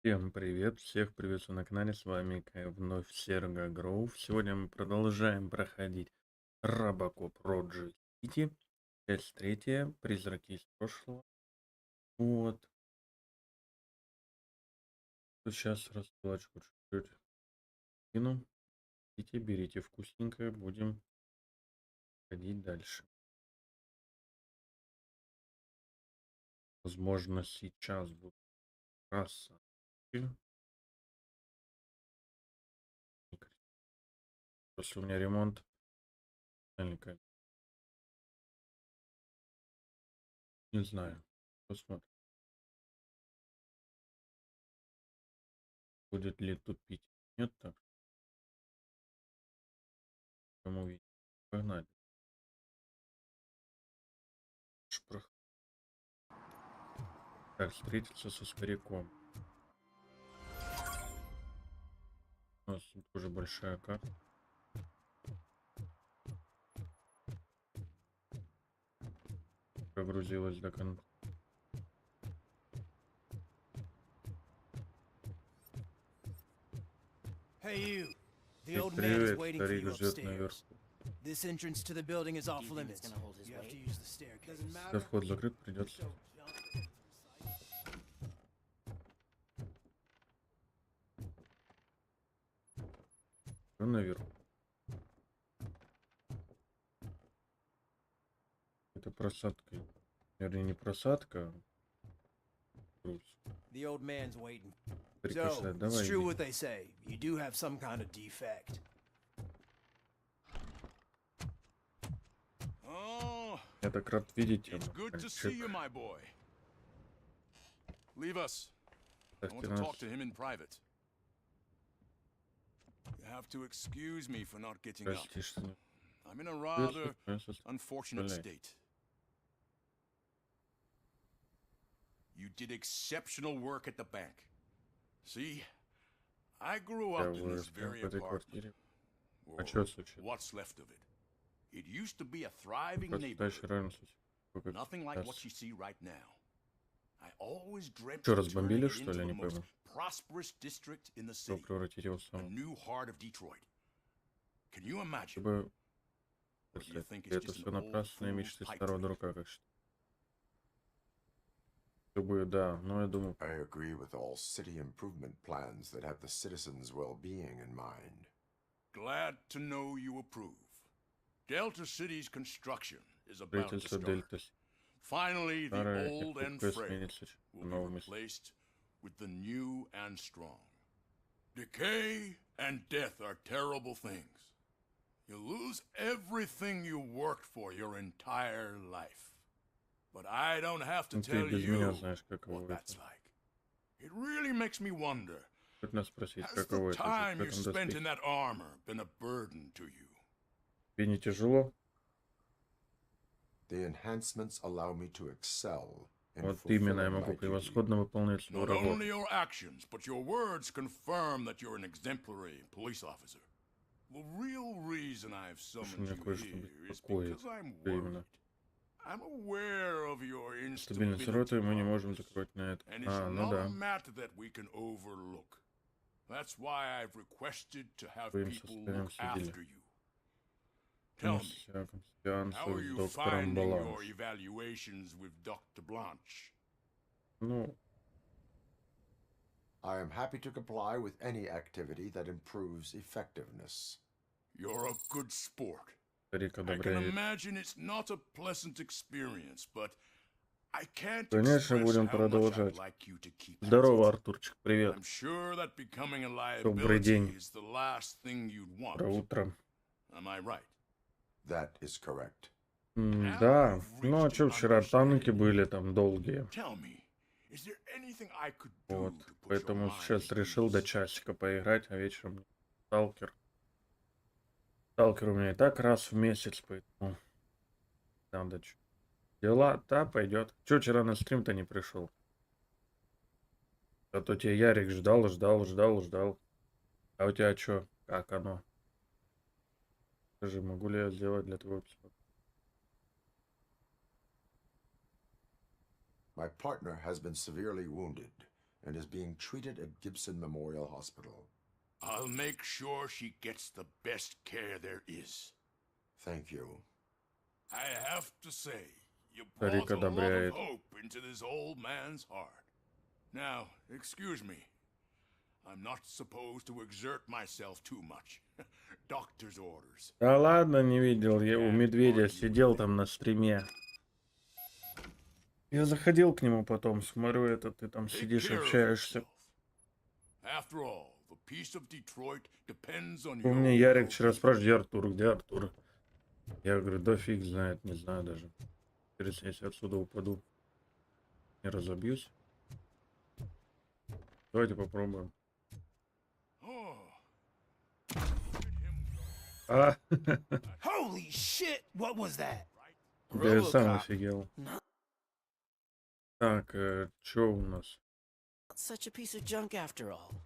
Всем привет, всех приветствую на канале, с вами вновь Серго Гроув. Сегодня мы продолжаем проходить Robocop City, часть 3, Призраки из прошлого. Вот. Сейчас раскладочку чуть-чуть кину. Идите, берите вкусненькое, будем ходить дальше. Возможно, сейчас будет красота. После у меня ремонт. Не знаю. Посмотрим. Будет ли тупить? Нет, так. Кому видеть? Погнали. Так, встретиться со стариком. У нас тут уже большая карта. Прогрузилась до конца. Hey, the old man is Привет, waiting for старик you ждет upstairs. наверху. This entrance to the building is off limits. You have to use the staircase. Если вход закрыт, придется. Что наверху? Это просадка. Вернее, не просадка. The old man's waiting. Старик So, кашляет. it's Давай. true иди. what they say. You do have some kind of defect. Oh, Я так рад видеть it's тебя, good to see you, мальчик. my boy. Leave us. I want Ставьте to нас. talk to him in private. You have to excuse me for not getting up. Прости, что не I'm in a rather успел. unfortunate Блядь. state. You did exceptional work at the bank. See, I grew Я up in this вырос very в этой apartment. квартире. Or А что случилось? what's left of it. It used to be a thriving Просто neighborhood. дальше равен случай. Nothing like what you see right now. I always dreamt Что, of разбомбили, turning it что ли? into Я the не most пойму. prosperous district in the Чтобы city, превратить его в a самого. new heart of Detroit. Can you imagine? Чтобы... Or do you think it's Это just все an old напрасные fool's мечты pipe старого dream? дурака, как что. Чтобы, да, но я думаю... I agree with all city improvement plans that have the citizens' well-being in mind. Glad to know you approve. Delta City's construction is about to Строительство start. Дельта. Finally, the Старое и old and хрупкое frail сменится will be новыми. replaced with the new and strong. Decay and death are terrible things. You lose everything you worked for your entire life. But I don't have to Ну, ты tell без меня you знаешь, каково what that's это. like. It really makes me wonder, Хоть нас спросить, has каково the это, time жить в you этом spent in доспехе. that armor been a burden to you? Тебе не тяжело? The enhancements allow me to excel in Вот именно, я fulfilling могу my duty. превосходно выполнять свою Not only работу. your actions, but your words confirm that you're an exemplary police officer. The real reason I've summoned меня you кое-что here is беспокоит. because I'm Что worried. именно? I'm aware of your Стабильность instability, роты мы не можем Marcus, закрыть на это. and it's Ну not да. a matter that we can overlook. That's why I've requested to have Своим people состоянием look следили. after you. Tell me, Всяком how сеансах are с you доктором finding your Баланш. evaluations with Dr. Blanche? Ну, I am happy to comply with any activity that improves effectiveness. You're a good sport. старик I can одобряет. imagine it's not a pleasant experience, but I can't Конечно, express будем how much I'd продолжать. like you to keep at Здорово, it. Артурчик, привет. I'm sure that becoming a Добрый liability день. is the last thing you'd want. Доброе утро. Am I right? That is correct. Да, ну а что вчера танки были там долгие. Tell me, is there anything I could do Вот, to put your поэтому mind сейчас at решил до ease? часика поиграть, а вечером сталкер. Сталкер у меня и так раз в месяц, поэтому надо чё. Дела, да, пойдет. Че вчера на стрим-то не пришел? А то тебя Ярик ждал. А у тебя что? Как оно? Скажи, могу ли я сделать для твоего психолога? My partner has been severely wounded, and is being treated at Gibson Memorial Hospital. I'll make sure she gets the best care there is. Thank you. I have to say, you Старик brought a lot of одобряет. hope into this old man's heart. Now, excuse me. I'm not supposed to exert myself too much. Doctor's orders. Да ладно, не видел. Я у медведя сидел там на стриме. Я заходил к нему потом, смотрю, это ты там Take сидишь, care of общаешься. yourself. After all, the peace of Detroit depends on У your меня Ярик вчера well-being. спрашивает, где Артур, где Артур? Я говорю, да фиг знает, не знаю даже. Интересно, если отсюда упаду, не разобьюсь. Давайте попробуем. Oh. А, Holy shit! What was that? я сам Robocop. офигел. Так, что у нас? Such a piece of junk after all.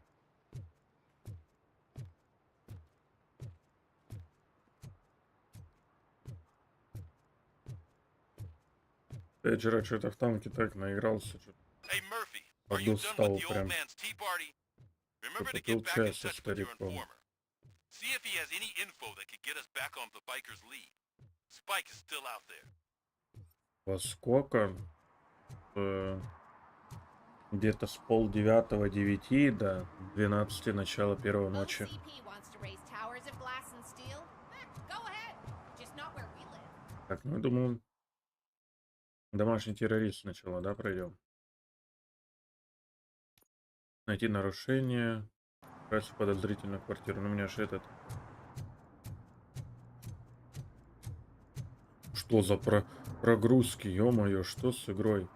Я вчера что-то в танке так наигрался, что Hey Murphy, are you done подустал with the прям. old man's tea party? Remember to Попил get back чай in со touch with your стариком. informer. See if he has any info that could get us back on the biker's lead. Spike is still out there. Во сколько? Где-то с 8:30 до 12 начала первой ночи. OCP wants to raise towers of glass and steel. Go ahead. Just not where we live. Так, ну я думаю, домашний террорист сначала, да, пройдем. Найти нарушение. Отправиться в подозрительную квартиру. Ну, у меня же этот... Что за прогрузки? Ё-моё, что с игрой?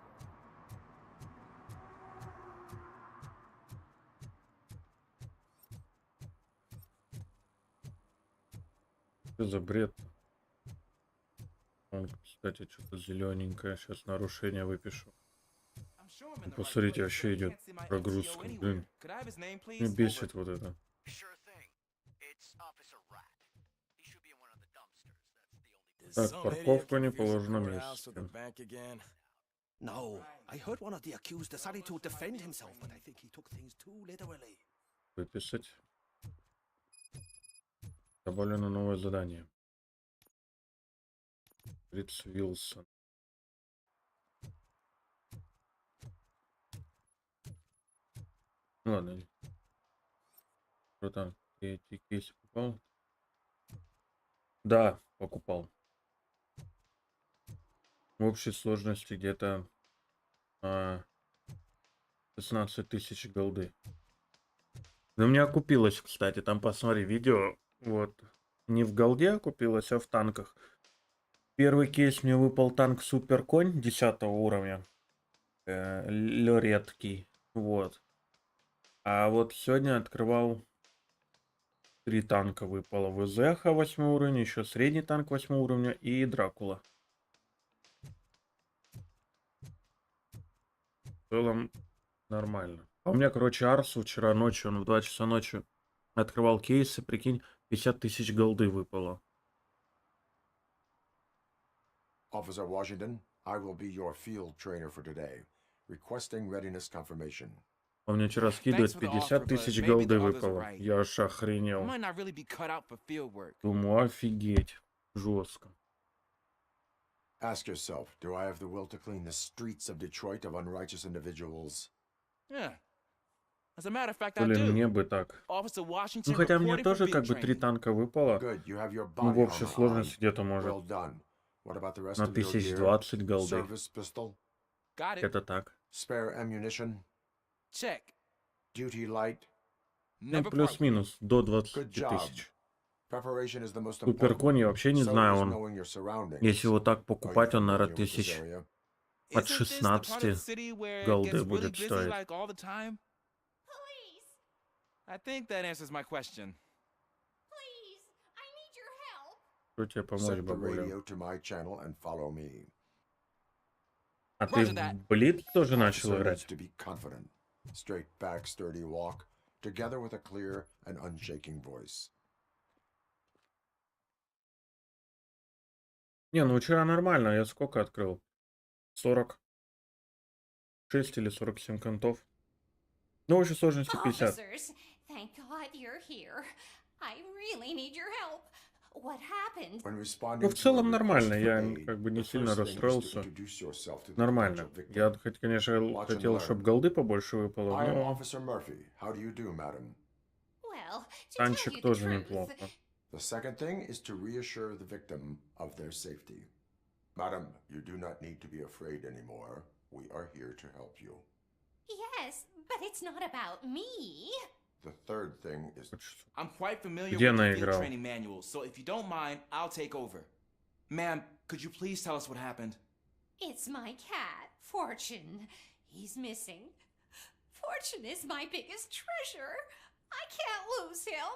Что за бред? Вон, кстати, что-то зелененькое. Сейчас нарушение выпишу. Посмотрите, вообще идет прогрузка. Блин, мне бесит вот это. Sure thing. It's Officer Rat. He should be in one of the dumpsters. That's the only. Так, парковка не положена на месте. No, I heard one of the accused decided to defend himself, but I think he took things too literally. Выписать. Добавлено новое задание. Фриц Вилсон. Ну ладно. Что там? Я эти кейсы покупал? Да, покупал. В общей сложности где-то 16 тысяч голды. Но у меня окупилось, кстати. Там посмотри видео. Вот. Не в голде окупилось, а в танках. Первый кейс мне выпал танк Суперконь 10 уровня. Редкий. Вот. А вот сегодня открывал 3 танка выпало. ВЗХ 8 уровня, еще средний танк 8 уровня и Дракула. В целом нормально. А у меня, короче, Арсу вчера ночью, он в 2 часа ночи открывал кейсы, прикинь, 50 тысяч голды выпало. Officer Washington, I will be your field trainer for today. Requesting readiness confirmation. Он мне вчера скидывает 50 тысяч голды выпало. Я аж охренел. Думаю, офигеть. Жестко. Ask yourself, do I have the will to clean the streets of Detroit of unrighteous individuals? Блин, мне бы так. Ну, хотя мне тоже как бы 3 танка выпало. Good, you have your Ну, body в общей armor on. сложности где-то может Well done. What about the rest на of your gear? 1020 голды. Service pistol? Это так. Spare ammunition? Check. Duty light? Ну, плюс-минус до Good 20 job. тысяч. Preparation is the most Суперконь я important. вообще не So знаю, is он, knowing your surroundings. если его так Are you покупать, он, наверное, familiar with this тысяч area? от 16 голды будет стоить. Police! I think that answers my question. Please! I need your help! Что тебе помочь, Set the бабуля? radio to my channel and follow me. А ты в Блит тоже начал Officer needs играть? to be confident. Straight back, sturdy walk, together with a clear and unshaking voice. Не, ну вчера нормально, я сколько открыл? 46 или 47 контов. Ну, общей сложности 50. Officers, thank God you're here. I really need your help. What happened? When Ну, responding в to a целом request нормально, for я aid, как бы не the сильно first thing is to расстроился. introduce yourself to the Нормально. potential victim. Я, конечно, Watch and хотел, learn. чтобы голды побольше выпало, I am но Officer Murphy. How do you do, madam? Well, to tell танчик you the тоже truth, неплохо. The second thing is to reassure the victim of their safety. Madam, you do not need to be afraid anymore. We are here to help you. yes, but it's not about me. The third thing is I'm quite familiar Где with она the field играла? training manual, so if you don't mind, I'll take over. Ma'am, could you please tell us what happened? It's my cat, Fortune. He's missing. Fortune is my biggest treasure. I can't lose him.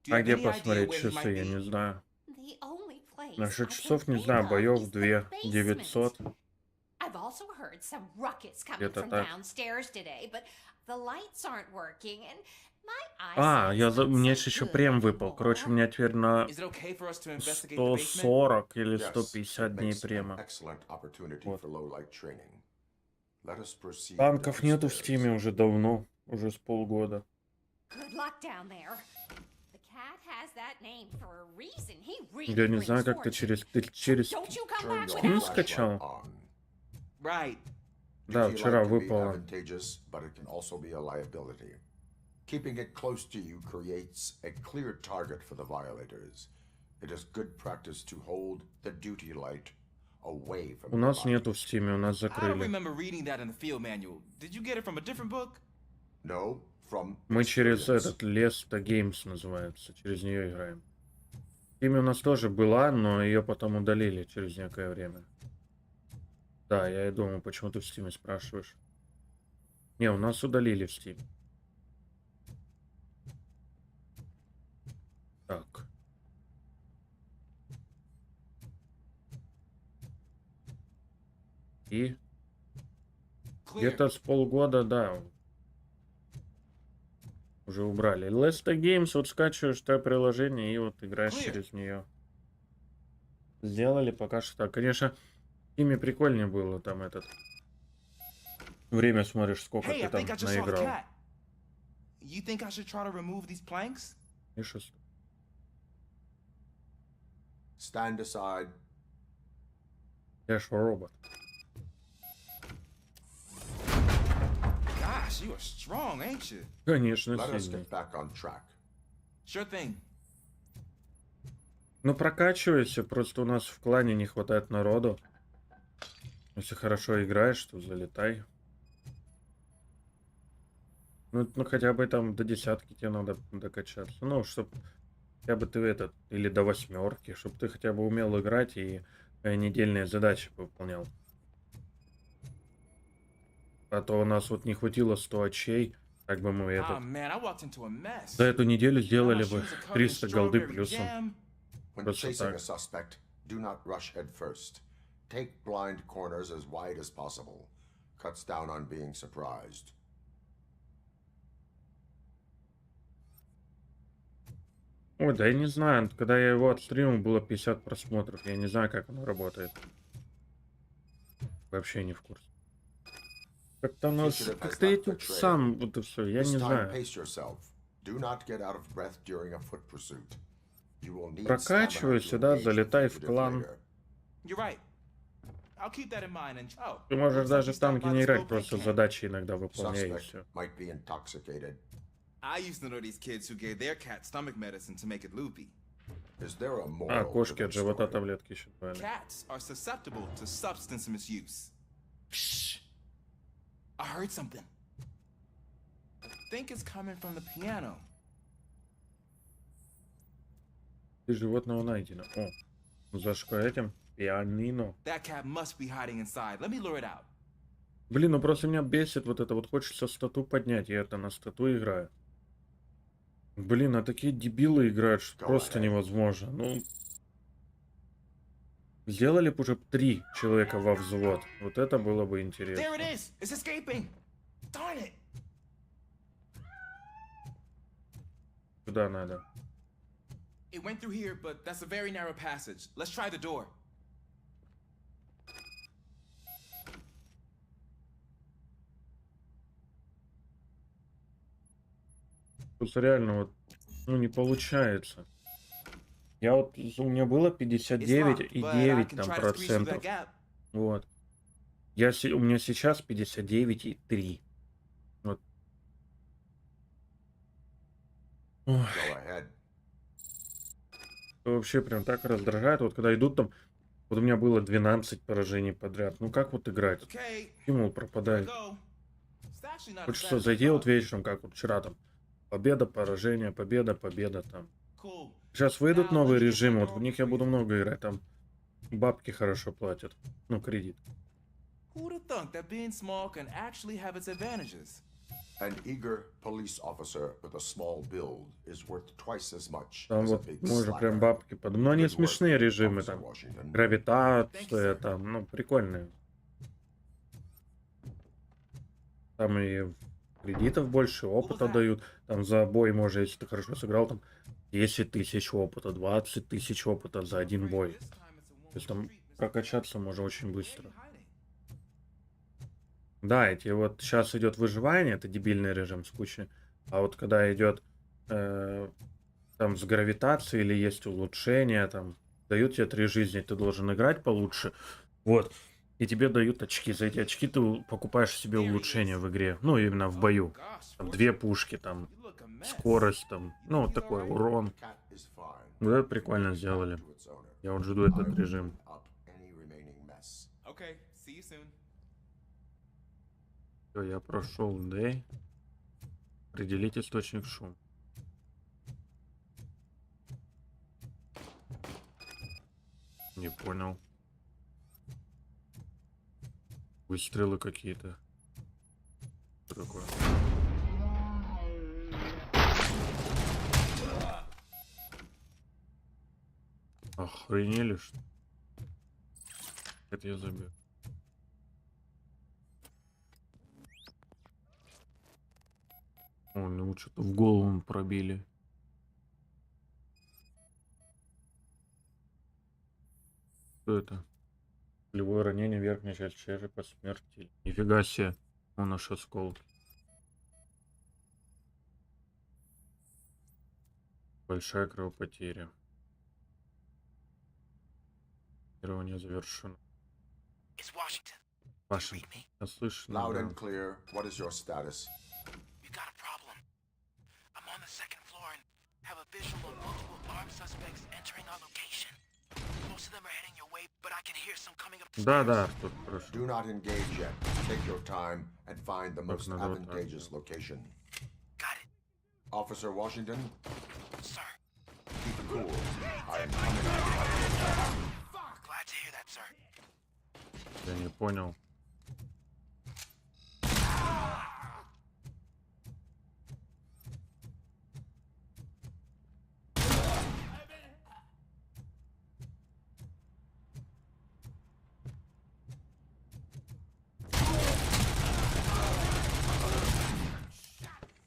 Do you А have где any idea посмотреть where he часы, might я не be? знаю. The only place Насчет I can часов не think знаю, of боев is the 2900. basement. I've also heard some ruckus coming Где-то from так. downstairs today, but the lights aren't working, and my А, eyesight's not мне so же еще good прем выпал. Короче, у anymore. меня теперь на Is it okay for us to investigate the basement? 140 или yes, 150 it dней makes an према. excellent opportunity Вот. for low-light training. Let us proceed Танков нету в downstairs. Стиме уже давно, уже с полгода. Good luck down there. The cat has that name for a reason. He Я really не brings знаю, как ты fortune. через Don't you come Turn back your Steam without me. скачал? flashlight on. Right. Да, Duty вчера light can be выпало. advantageous, but it can also be a liability. Keeping it close to you creates a clear target for the violators. It is good practice to hold the duty light away from У your нас body. нету в Стиме, у нас I don't закрыли. remember reading that in the field manual. Did you get it from a different book? No, from Мы через experience. этот Леста Games называется, через нее играем. В Стиме у нас тоже была, но ее потом удалили через некое время. Да, я и думаю, почему ты в Стиме спрашиваешь. Не, у нас удалили в Стиме. Так. И Clear. где-то с полгода, да, уже убрали. Lesta Games, вот скачиваешь то приложение и вот играешь Clear. через нее. Сделали пока что так. Конечно, ими прикольнее было там этот. Время смотришь, сколько Hey, ты I там think I just saw the наиграл. cat. You think I should try to remove these planks? И шест- Stand aside. Я ж робот. Gosh, you are strong, ain't you? Конечно, Let us сильный. get back on track. Sure thing. Ну, прокачивайся, просто у нас в клане не хватает народу. Если хорошо играешь, то залетай. Ну, хотя бы там до 10 тебе надо докачаться. Ну, чтоб хотя бы ты этот, или до 8, чтобы ты хотя бы умел играть и недельные задачи выполнял. А то у нас вот не хватило 100 очей, как бы мы Ah, этот... man, I walked into a mess. За эту неделю Now my сделали бы shoes are covered in 300 голды strawberry плюсом. jam. When Просто chasing так. a suspect, do not rush head first. Take blind corners as wide as possible. Cuts down on being surprised. Ой, да я не знаю, когда я его отстримил, было 50 просмотров. Я не знаю, как оно работает. Вообще не в курсе. Как-то оно... Как-то YouTube сам, вот и все, я This не time, знаю. pace yourself. Do not get out of breath during a foot pursuit. You will need Прокачивайся, stamina to да, engage the залетай в fugitive клан. later. You're right. I'll keep that in mind and oh. Ты можешь looks like даже you в stopped танки by не the играть, Spokane просто camp. задачи иногда выполняй и Suspect все. might be intoxicated. I used to know these kids who gave their cat stomach medicine to make it loopy. Is there a А, moral to кошки that от живота story? таблетки еще давали. Cats are susceptible to substance misuse. Shh. I heard something. I think it's coming from the piano. Ты животного найдено. О, за этим пианино. That cat must be hiding inside. Let me lure it out. Блин, ну просто меня бесит вот это. Вот хочется стату поднять, я это на стату играю. Блин, а такие дебилы играют, что просто невозможно. Ну, сделали бы уже 3 человека во взвод. Вот это было бы There it интересно. is. It's escaping. Darn it. Куда надо? It went through here, but that's a very narrow passage. Let's try the door. Тут реально вот, ну, не получается. Я вот, у меня было It's 59,9 locked, but I can там try to squeeze through that процентов. gap. Вот. У меня сейчас 59,3. Вот. Ой, Go ahead. вообще прям так раздражает. Вот когда идут там, вот у меня было 12 поражений подряд. Ну как вот играть? Okay, Стимул here I пропадает. go. It's actually not as Хочется bad as I зайти вот thought. вечером, как вот вчера там. Победа, поражение, победа, победа там. Cool. Сейчас выйдут Now, let новые me get that режимы, door вот в open них for я буду you. много играть. Там бабки хорошо платят. Ну, кредит. Who'd have thunk that being small can actually have its advantages? An eager police officer with a small build is worth twice as much Там as a вот big можно прям slacker. бабки под... Ну, они Good work, смешные режимы, Officer там. Washington. Гравитация, там, ну, прикольные. Там и кредитов больше, опыта дают. Там за бой можно, если ты хорошо сыграл, там 10 тысяч опыта, 20 тысяч опыта за один бой. This time it's a То есть one-way там street, Mr. прокачаться можно очень Where are быстро. you hiding? Да, эти вот сейчас идет выживание, это дебильный режим с кучей. А вот когда идет там с гравитацией или есть улучшения, там дают тебе 3 жизни, ты должен играть получше. Вот. И тебе дают очки. За эти очки ты покупаешь себе улучшения в игре. Ну, именно в бою. Gosh, Там Fortune, 2 пушки, там you look a mess. скорость, там, ну, вот такой урон. Cat is fine. Да, прикольно сделали. To its owner. Я вот жду этот I will режим. clean up any remaining mess. Okay, see you soon. Все, я прошел Day. Определить источник шума. Не понял. Выстрелы какие-то. Что такое? Охренели, что ли? Это я забил. О, ну что-то в голову пробили. Что это? Пулевое ранение, верхняя часть черепа, смерти. Нифига себе. Он аж осколки. Большая кровопотеря. Кирование завершено. It's Washington. Вашингтон. Я слышу. Loud Да. and clear. What is your status? We got a problem. I'm on the second floor and have a visual of multiple armed suspects entering our location. Most of them are heading your way, but I can hear some coming up the Да, stairs. да, тут хорошо. Do not engage yet. Take your time and find the most надо вот так advantageous location. Got it, Officer Washington, sir. keep cool. I am coming. Glad to hear that, sir. Я не понял.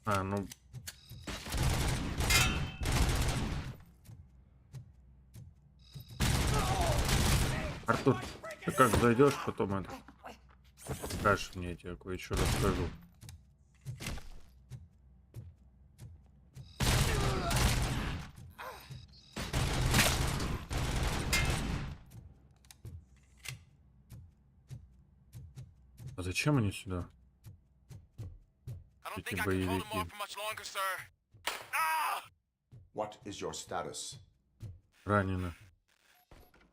А, ну... Артур, ты как зайдешь, потом это... Скажешь мне, я тебе кое-что расскажу. А зачем они сюда? I don't Эти think I can hold them боевики. off for much longer, sir. Ah! What is your status? Ранено.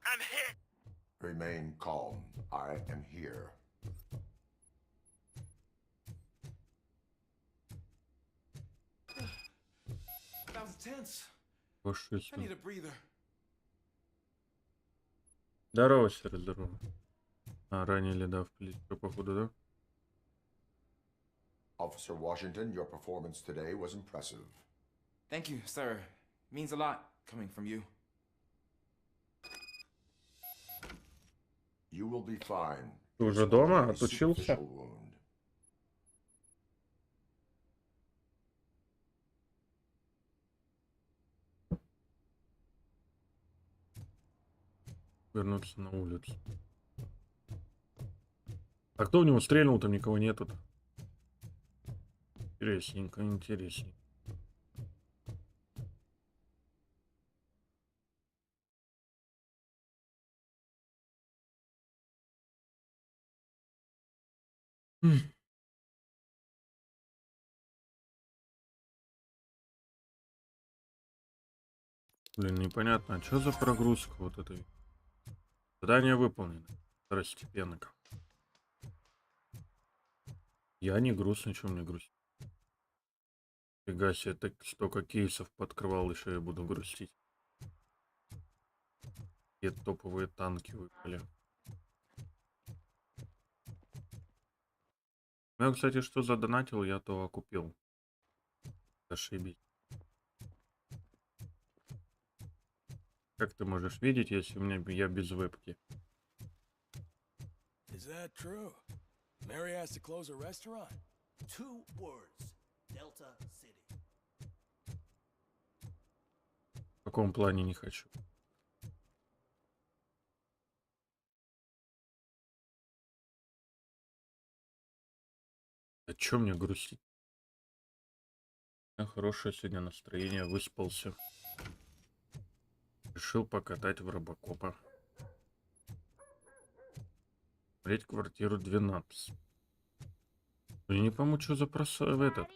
I'm hit. Remain calm. I am here. That was tense. I Фашисты. need a breather. Здорово, Серый, здорово. А, ранили, да, в плечо, походу, да? Officer Washington, your performance today was impressive. Thank you, sir. Means a lot coming from you. You will be fine. Ты уже This will дома? be a Отучился? superficial wound. Вернуться на улицу. А кто у него стрельнул? Там никого нету. Интересненько, интересненько. Блин, непонятно, а что за прогрузка вот этой? Задание выполнено. Второстепенно. Я не грустный, что мне грустить? Фига себе, так столько кейсов подкрывал, еще я буду грустить. И топовые танки выпали. Ну, я, кстати, что задонатил, я то купил. Ошибись. Как ты можешь видеть, если у меня я без вебки? Is that true? Mary has to close a restaurant? 2 words. Delta City. В каком плане не хочу? А чё мне грустить? У меня хорошее сегодня настроение, выспался. Решил покатать в Робокопа. Смотреть квартиру 12. Я не пойму, что за этот.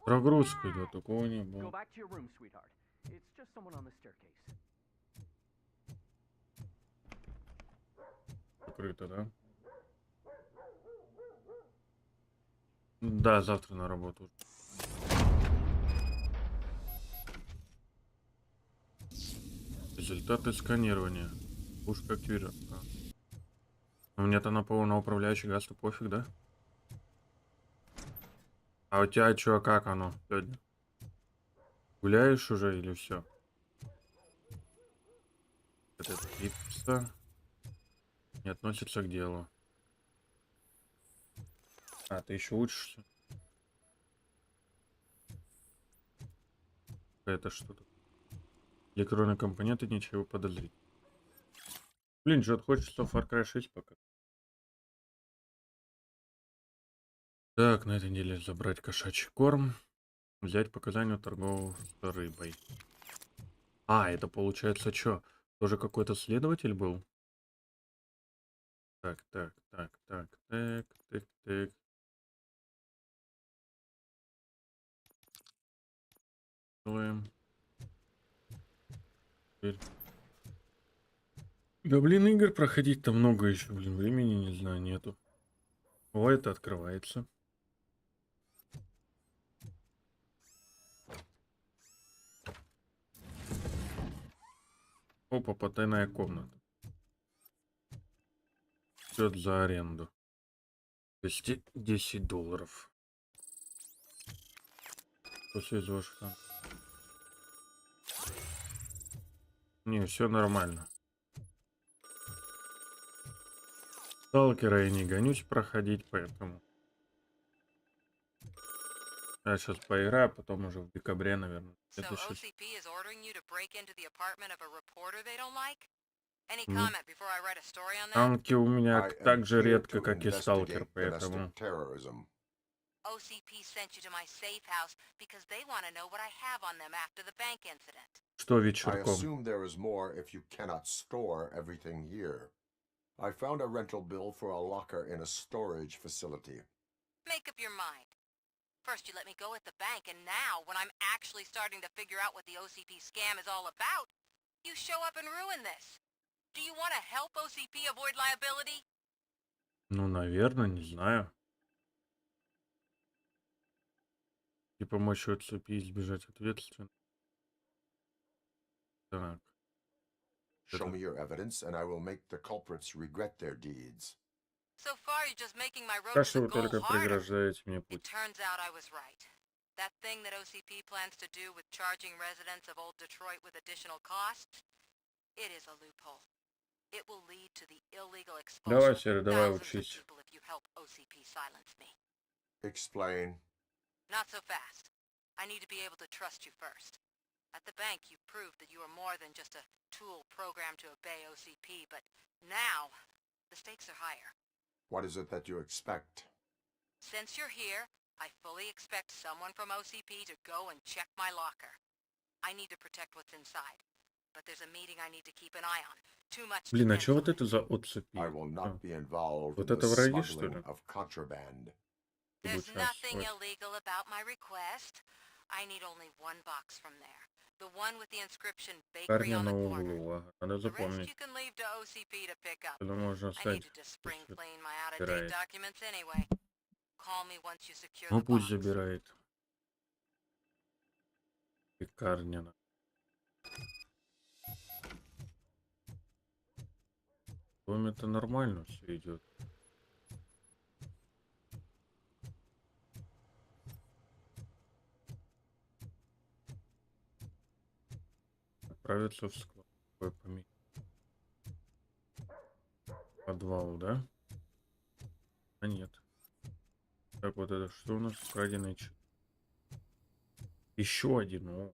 Прогрузка идет, такого не было. Закрыто, да? Да, завтра на работу. Результаты сканирования. Пушка Кюра. У меня-то на управляющий газ, то пофиг, да? А у тебя чё, как оно сегодня? Гуляешь уже или все? Это пицца не относится к делу. А, ты еще учишься? Это что-то. Электронные компоненты, ничего подозрительного. Блин, что-то хочется Far Cry 6 пока. Так, на этой неделе забрать кошачий корм. Взять показания торгового с рыбой. А, это получается что? Тоже какой-то следователь был? Так, так, так, так, так, так, так. Делаем. Теперь. Да блин, игр проходить-то много еще, блин, времени, не знаю, нету. О, это открывается. Опа, потайная комната. Счет за аренду. $210. После из ваших там. Не, все нормально. Сталкера я не гонюсь проходить, поэтому. Я сейчас поиграю, потом уже в декабре, наверное. So OCP is ordering you to break into the apartment of a reporter they don't like? Any comment before I write a story on that? Танки у меня I так am же here редко, to как и сталкер, investigate поэтому. domestic terrorism. OCP sent you to my safe house because they want to know what I have on them after the bank incident. Что I вечерком? assume there is more if you cannot store everything here. I found a rental bill for a locker in a storage facility. Make up your mind. First you let me go at the bank, and now, when I'm actually starting to figure out what the OCP scam is all about, you show up and ruin this. Do you want to help OCP avoid liability? Ну, наверное, не знаю. И помочь OCP избежать ответственности. Так. Show me your evidence, and I will make the culprits regret their deeds. So far, you're just making my road Так to что the вы goal только harder. преграждаете мне It путь. turns out I was right. That thing that OCP plans to do with charging residents of old Detroit with additional costs, it is a loophole. It will lead to the illegal Давай, expulsion Серый, of давай thousands of учись. people if you help OCP silence me. Explain. Not so fast. I need to be able to trust you first. At the bank, you proved that you are more than just a tool programmed to obey OCP, but now, the stakes are higher. What is it that you expect? Since you're here, I fully expect someone from OCP to go and check my locker. I need to protect what's inside. but there's a meeting I need to keep an eye on. Too much Блин, а depends чё on вот it. это за отцепи? I will not be involved Вот in the это враги, что smuggling ли? of contraband. There's nothing Ой. illegal about my request. I need only one box from there. The one with the inscription bakery Парни on на the corner. углу, ага, надо The rest запомнить. you can leave to OCP to pick up. Это можно I оставить. needed to spring Пусть clean my out-of-date забирает. documents anyway. Call me once you secure Ну the пусть box. забирает. Пекарня. В доме-то нормально все идет. Отправиться в склад. Подвал, да? А нет. Так, вот это что у нас? Краденый чек. Еще один. О.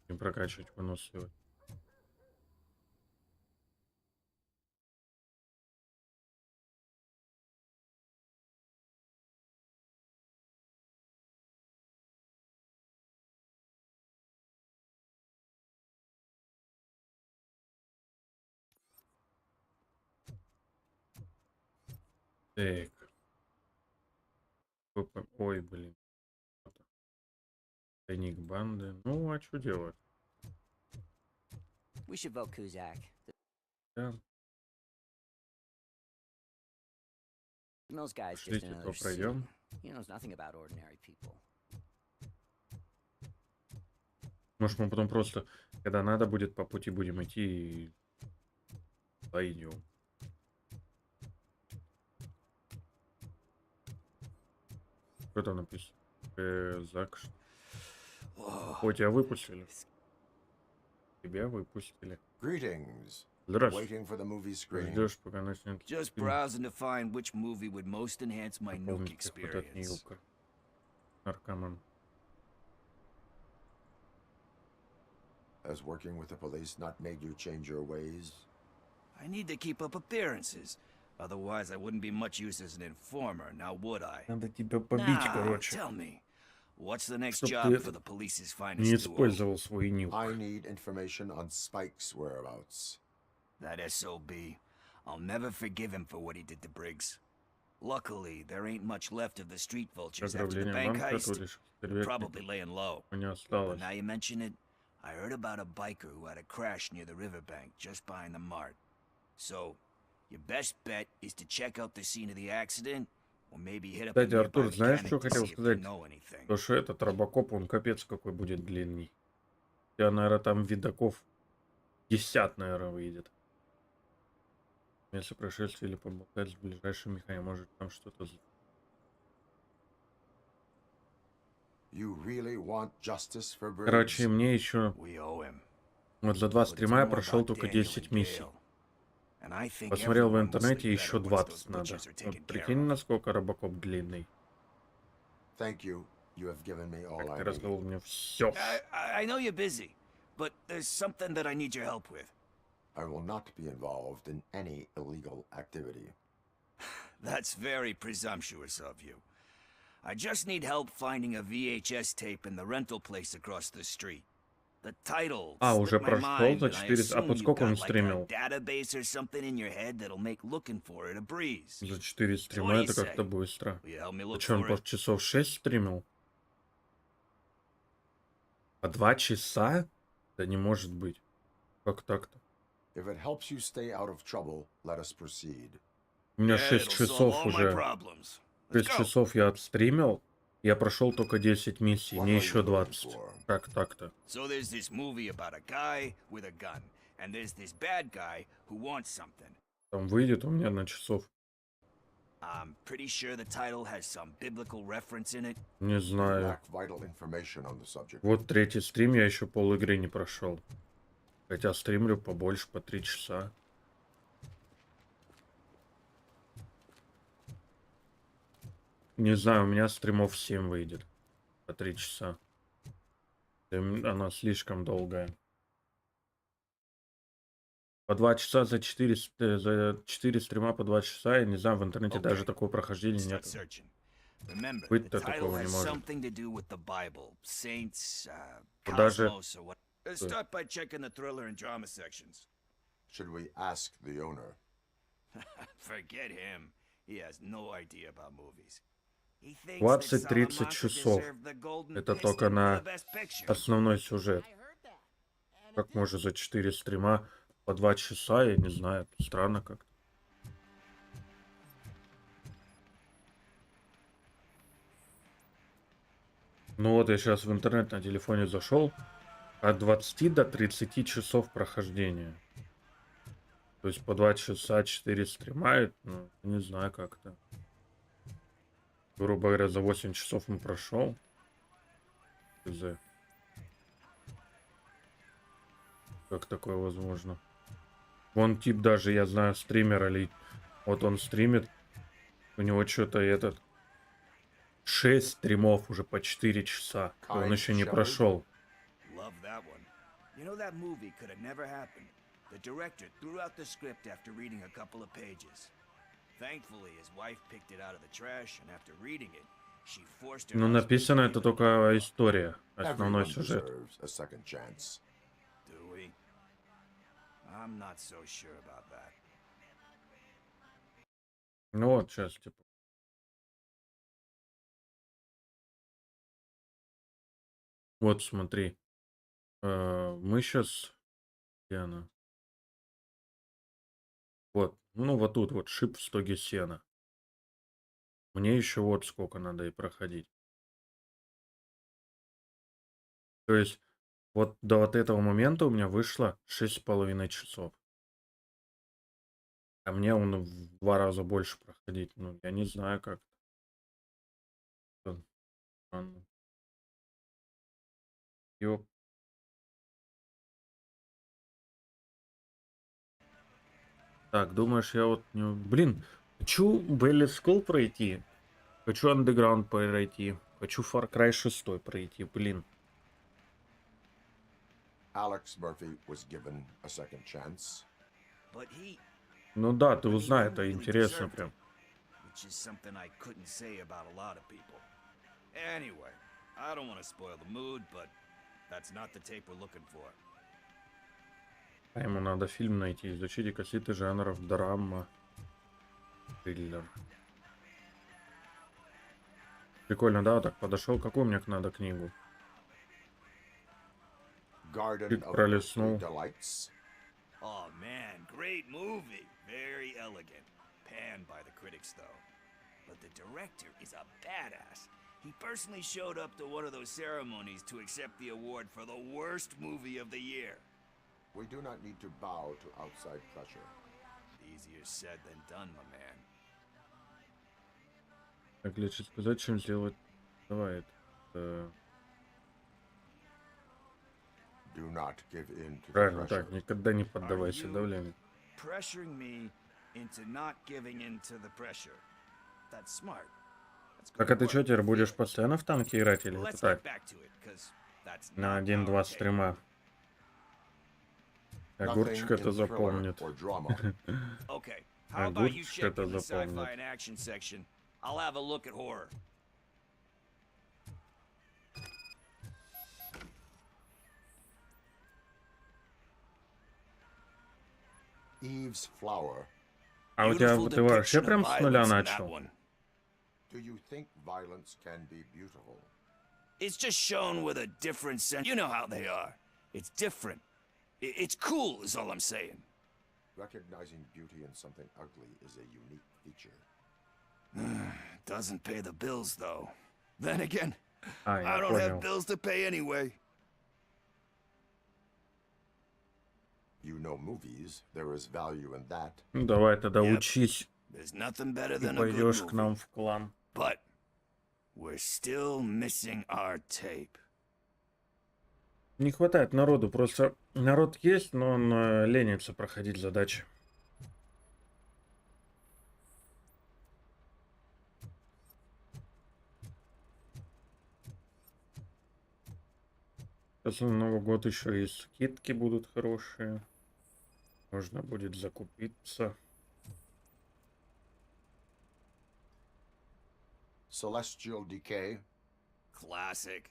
И прокачивать выносливость. Так. Ой, блин. Тайник банды. Ну, а что делать? We should vote Kuzak. Да. Mills guy's just Пошлите, another suit. пройдем. He knows nothing about ordinary people. Может, мы потом просто, когда надо будет, по пути будем идти и пойдем. Что там написано? Зак. О, тебя выпустили. Тебя выпустили. Greetings. Здравствуй. Waiting for the movie screen. Ждешь, пока начнет. Just browsing to find which movie would most enhance my nuke experience. Наркоман. Has working with the police not made you change your ways? I need to keep up appearances. Otherwise, I wouldn't be much use as an informer, now would I? Надо тебя побить, Now, короче. tell me, what's the next Чтоб job ты for the police's Не finest tool? использовал свой нюк. I need information on Spike's whereabouts. That SOB. I'll never forgive him for what he did to Briggs. Luckily, there ain't much left of the street vultures after the Ограбление bank банка, heist. то лишь They're probably laying low. не But осталось. now you mention it, I heard about a biker who had a crash near the riverbank just behind the mart. So, your best bet is to check out the scene of the accident, or maybe hit up a Кстати, Артур, nearby знаешь, mechanic что to хотел see if they сказать? know anything. То, что этот Робокоп, он капец какой будет длинный. Я, наверное, там видаков 50, наверное, выйдет. Если происшествие или поболтать с ближайшим механиком, может там что-то... You really want justice for Briggs? Короче, мне еще... We owe him. Вот за 2 But it's стрима я more прошел about только Daniel 10 and миссий. Gale. And I think Посмотрел в everyone will интернете, sleep еще better once 20 those надо. butchers are Вот taken care прикинь, of. насколько Робокоп длинный. Thank you. You have given me all Как I ты need. рассказал мне все. I know you're busy, but there's something that I need your help with. I will not be involved in any illegal activity. That's very presumptuous of you. I just need help finding a VHS tape in the rental place across the street. The title А, уже slipped my прошел mind, за and I 4... А assume под you've сколько он got like a стримил? database or something in your head that'll make looking for it a breeze. За 4 So стрима what do you это say? как-то быстро. Will you help me А look что, он for по it? часов 6 стримил? По 2 часа? Да не может быть. Как так-то? If it helps you stay out of trouble, let us proceed. У меня Yeah, 6 it'll solve часов all my уже. problems. 6 Let's go. часов я отстримил. Я прошел только 10 миссий. What Мне are еще you looking 20. for? Как так-то? So there's this movie about a guy with a gun, and there's this bad guy who wants something. Там выйдет у меня на часов. I'm pretty sure the title has some biblical reference in it. Не знаю. Lack vital information on the subject. Вот третий стрим, я еще пол игры не прошел. Хотя стримлю побольше, по 3 часа. Не знаю, у меня стримов 7 выйдет. По 3 часа. Она слишком долгая. По 2 часа за 4 стрима по 2 часа. Я не знаю, в интернете даже Okay. такого прохождения Start нет. searching. Remember, Быть-то the title такого не has может. something to do with the Bible, saints, Даже cosmos, or what. Start by checking the thriller and drama sections. Should we ask the owner? Forget him. He has no idea about movies. He thinks that 20-30 Salamanca часов. deserved the golden Это piston только for на the best picture. основной сюжет. Как можно за 4 стрима по 2 часа, я не знаю, странно как-то. Ну вот я сейчас в интернет на телефоне зашел. От 20 до 30 часов прохождения. То есть по 2 часа 4 стрима, ну, не знаю как-то. Грубо говоря, за 8 часов он прошел. Как такое возможно? Вон тип даже, я знаю, стример или... Вот он стримит. У него что-то 6 стримов уже по 4 часа. И он еще не прошел. Love that one. You know, that movie could have never happened. The director threw out the script after reading a couple of pages. Thankfully, his wife picked it out of the trash, and after reading it, she forced her Ну, husband написано to это give it только история. Основной Everyone сюжет. deserves a second chance. Do we? I'm not so sure about that. Ну вот, сейчас, типа. Вот, смотри. Мы сейчас... Где она? Вот. Ну, вот тут вот шип в стоге сена. Мне еще вот сколько надо и проходить. То есть, вот до вот этого момента у меня вышло 6,5 часов. А мне он в 2 раза больше проходить. Ну, я не знаю, как. Странно. Ёп. Так, думаешь, я вот... Блин, хочу Belly School пройти. Хочу Underground пройти. Хочу Far Cry 6 пройти, блин. Alex Murphy was given a second chance. But he, Ну да, ты I mean, узнай, he это really интересно deserved прям. it, which is something I couldn't say about a lot of people. Anyway, I don't want to spoil the mood, but that's not the tape we're looking for. А ему надо фильм найти. Изучите кассеты жанров драма, триллер. Прикольно, да? Так подошел. Какую мне надо книгу? Garden Чуть of пролистнул. Earthly Delights. Oh man, great movie. Very elegant. Panned by the critics, though. But the director is a badass. He personally showed up to one of those ceremonies to accept the award for the worst movie of the year. We do not need to bow to outside pressure. Easier said than done, my man. Так, лучше сказать, чем сделать. Давай это. Do not give in to the Правильно, pressure. так, никогда не Are поддавайся you давлению. pressuring me into not giving in to the pressure? That's smart. That's good Так, а ты work. что, теперь I будешь feel it. постоянно в танке играть или Well, это let's так? get back to it, 'cause that's На not 1-2 our tape. стрима. Nothing Огурчик это in thriller запомнит. or drama. Okay, how about you Огурчик check это in the запомнит. sci-fi and action section? I'll have a look at horror. Eve's Flower. А у тебя Beautiful ты вообще depiction of прям с нуля violence in that начал? one. Do you think violence can be beautiful? It's just shown with a different sense. You know how they are. It's different. It's cool, is all I'm saying. Recognizing beauty in something ugly is a unique feature. Doesn't pay the bills, though. Then again, А, I я don't понял. have bills to pay anyway. You know movies. There is value in that. Ну давай тогда Yep. учись There's nothing better и than a good пойдешь к movie. нам в клан. But we're still missing our tape. Не хватает народу, просто народ есть, но он ленится проходить задачи. Сейчас на Новый год еще и скидки будут хорошие. Можно будет закупиться. Celestial Decay. Classic.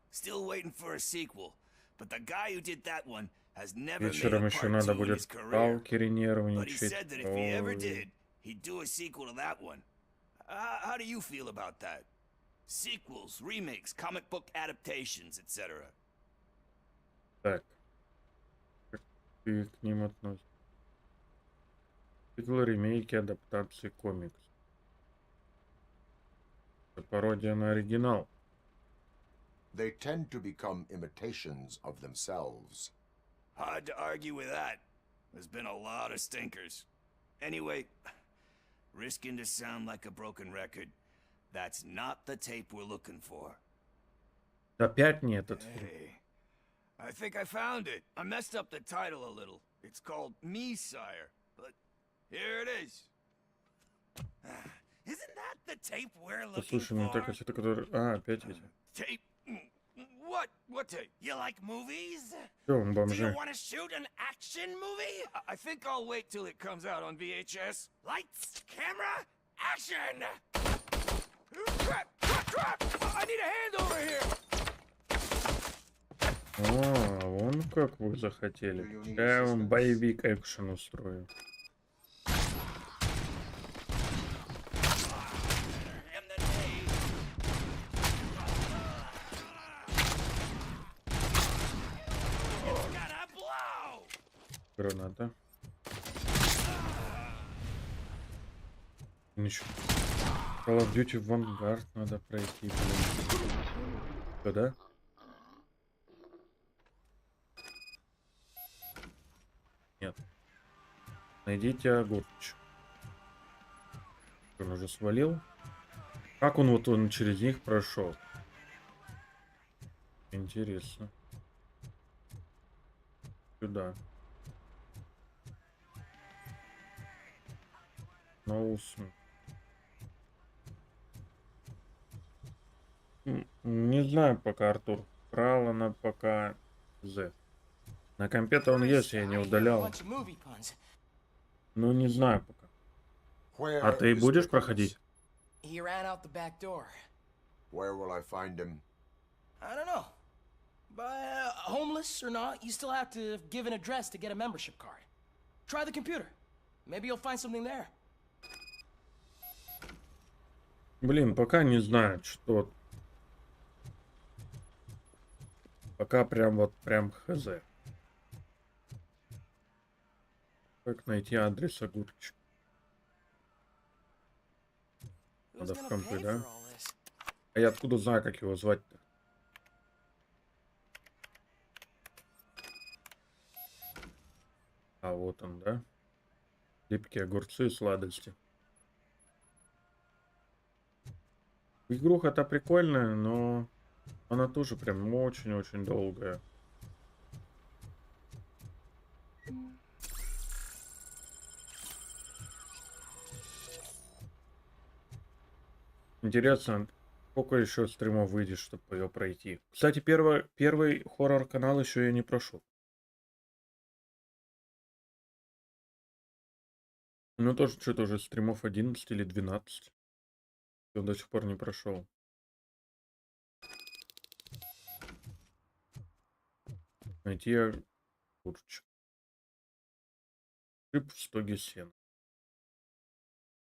Still waiting for a sequel, but the guy who did that one has never made Вечером a еще part надо 2 in будет his в career. Сталкере But he нервничать. said that if he ever Ой. did, he'd do a sequel to that one. How do you feel about that? Sequels, remakes, comic book adaptations, etc. Так. Как ты к ним относишься? Сиквелы, ремейки, адаптации комиксов. Это пародия на оригинал. They tend to become imitations of themselves. Hard to argue with that. There's been a lot of stinkers. Anyway, risking to sound like a broken record, that's not the tape we're looking for. Опять не этот фильм. Hey, I think I found it. I messed up the title a little. It's called Me, Sire. But here it is. Isn't that the tape we're looking Послушай, ну та for? кассета, которая... А, опять эти. Tape? What tape? You like movies? Все, он Do you бомжи. want to shoot an action movie? I think I'll wait till it comes out on VHS. Lights, camera, action! Crap! I need a hand over here! А, вон как вы захотели. Я вам боевик экшен устрою. Граната. Ничего. Call of Duty Vanguard надо пройти, блин. Куда? Нет. Найдите огурчик. Он уже свалил. Как он через них прошел? Интересно. Сюда. Ноусмит. Не знаю пока, Артур. Брал она пока Z. На компе-то он есть, я не удалял. Ну, не знаю пока. А ты будешь проходить? He ran out the back door. Where will I find him? I don't know. But homeless or not, you still have to give an address to get a membership card. Try the computer. Maybe you'll find something there. Блин, пока не знаю, что. Пока прям хз. Как найти адрес огурчика? Надо в компе, да? А я откуда знаю, как его звать-то? А вот он, да? Липкие огурцы и сладости. Игруха-то прикольная, но она тоже прям очень-очень долгая. Интересно, сколько еще стримов выйдет, чтобы ее пройти. Кстати, первый хоррор-канал еще я не прошел. Ну, тоже что-то уже стримов 11 или 12. Я до сих пор не прошел. Найти огурчик. Шип в стоге сена.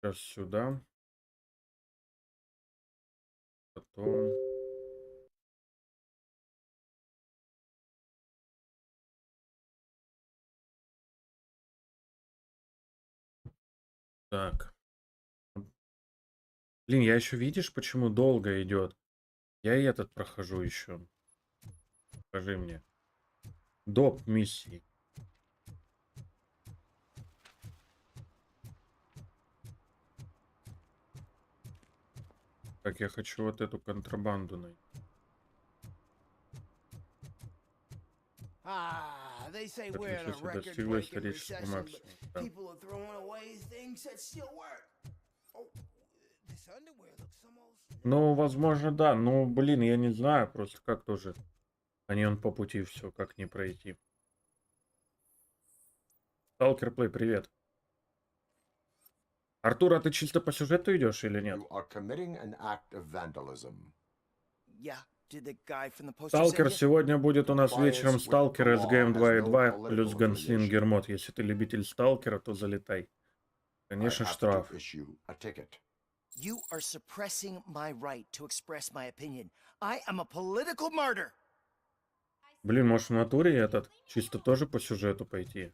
Сейчас сюда. Потом... Так. Блин, я еще, видишь, почему долго идет? Я и этот прохожу еще. Скажи мне. Доп миссии. Так, я хочу вот эту контрабанду найти. They say Это we're in a если достигло record-breaking исторического recession, but максимума. Да. people are throwing away things that still work. Oh, this underwear looks almost... Ну, возможно, да. Ну, блин, я не знаю. Просто как тоже. А не он по пути все, как не пройти. Сталкер Плей, привет. Артур, а ты чисто по сюжету идешь или нет? You are committing an act of vandalism. Yeah, did the guy from the poster Сталкер send you? сегодня будет у нас вечером Сталкер СГМ 2.2 плюс political ганслингер мод. Если ты любитель Сталкера, то залетай. I Конечно, have штраф. to issue a ticket. You are suppressing my right to express my opinion. I am a political martyr. Блин, может в натуре этот чисто тоже по сюжету пойти.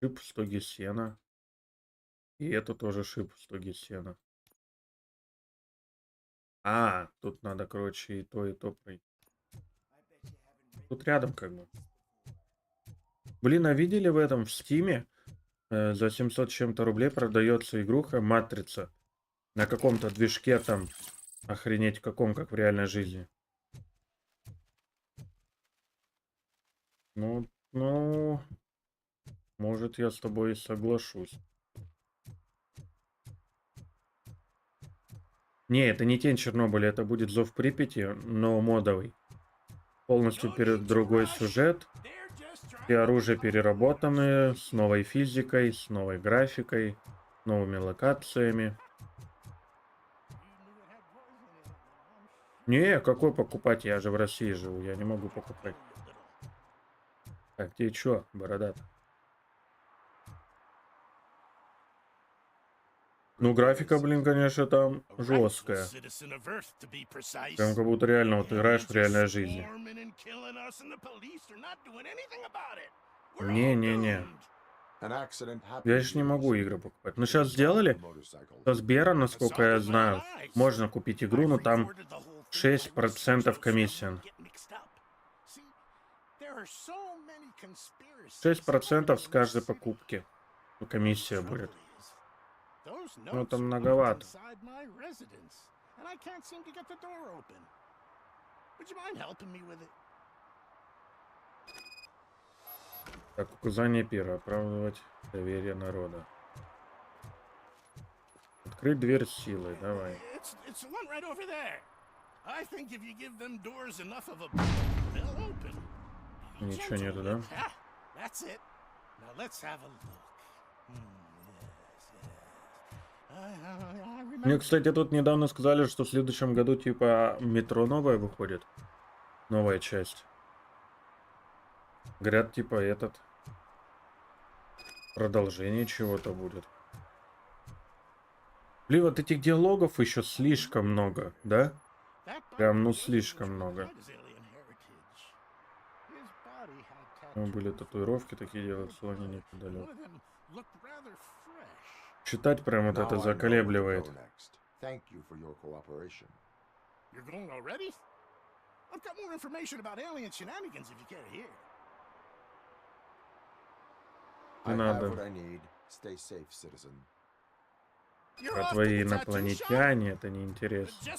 Шип в стоге сена. И это тоже шип в стоге сена. А, тут надо, короче, и то пройти. Тут рядом как бы. Блин, а видели в этом, в Стиме? За 700 с чем-то рублей продается игруха Матрица. На каком-то движке там. Охренеть каком, как в реальной жизни. Ну, может я с тобой и соглашусь. Не, это не Тень Чернобыля, это будет Зов Припяти, но модовый. Полностью другой сюжет. Все оружия переработаны, с новой физикой, с новой графикой, новыми локациями. Не, какой покупать? Я же в России живу, я не могу покупать. Так, ты чё, бородат? Ну, графика, блин, конечно, там жесткая. Прям как будто реально вот играешь в реальной жизни. Не-не-не. Я же не могу игры покупать. Ну, сейчас сделали. Со Сбера, насколько я знаю, можно купить игру, но там 6% комиссия. 6% с каждой покупки. Комиссия будет. Ну, это многовато. Так, указание первое. Оправдывать доверие народа. Открыть дверь с силой. Давай. Ничего нету, да? Мне, кстати, тут недавно сказали, что в следующем году, типа, метро новое выходит. Новая часть. Говорят, типа, этот... Продолжение чего-то будет. Блин, вот этих диалогов еще слишком много, да? Прям, ну, слишком много. Ну, были татуировки такие делают, слони неподалеку. Читать прям вот это заколебливает. Не надо. Про твои инопланетяне это неинтересно.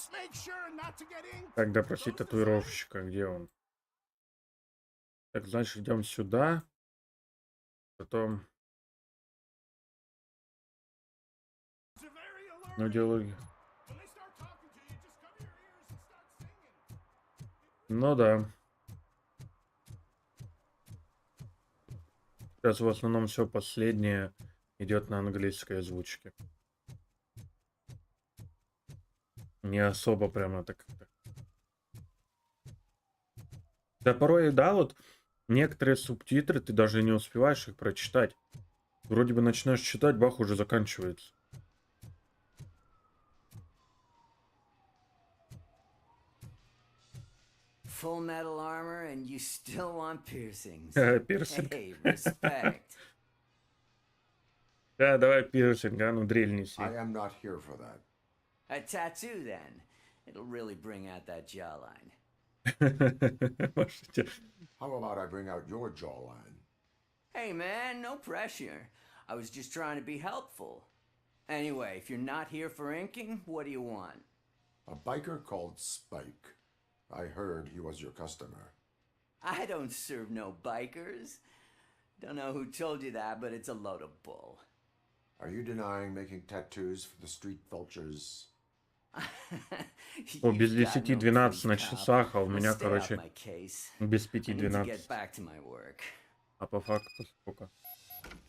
Как допросить татуировщика? Где он? Так, значит, идем сюда. Потом... Ну, диалоги. Ну да. Сейчас в основном все последнее идет на английской озвучке. Не особо прямо так как-то. Да порой, да, вот некоторые субтитры ты даже не успеваешь их прочитать. Вроде бы начинаешь читать, бах, уже заканчивается. Full metal armor and you still want piercings. Пирсинг. Hey, respect. Да, давай пирсинг, а ну дрель неси. I am not here for that. A tattoo then. It'll really bring out that jawline. How about I bring out your jawline? Hey man, no pressure. I was just trying to be helpful. Anyway, if you're not here for inking, what do you want? A biker called Spike. I heard he was your customer. I don't serve no bikers. Don't know who told you that, but it's a load of bull. Are you denying making tattoos for the street vultures? О, без 10:12 на часах, а у меня, короче, без 5:12. А по факту сколько?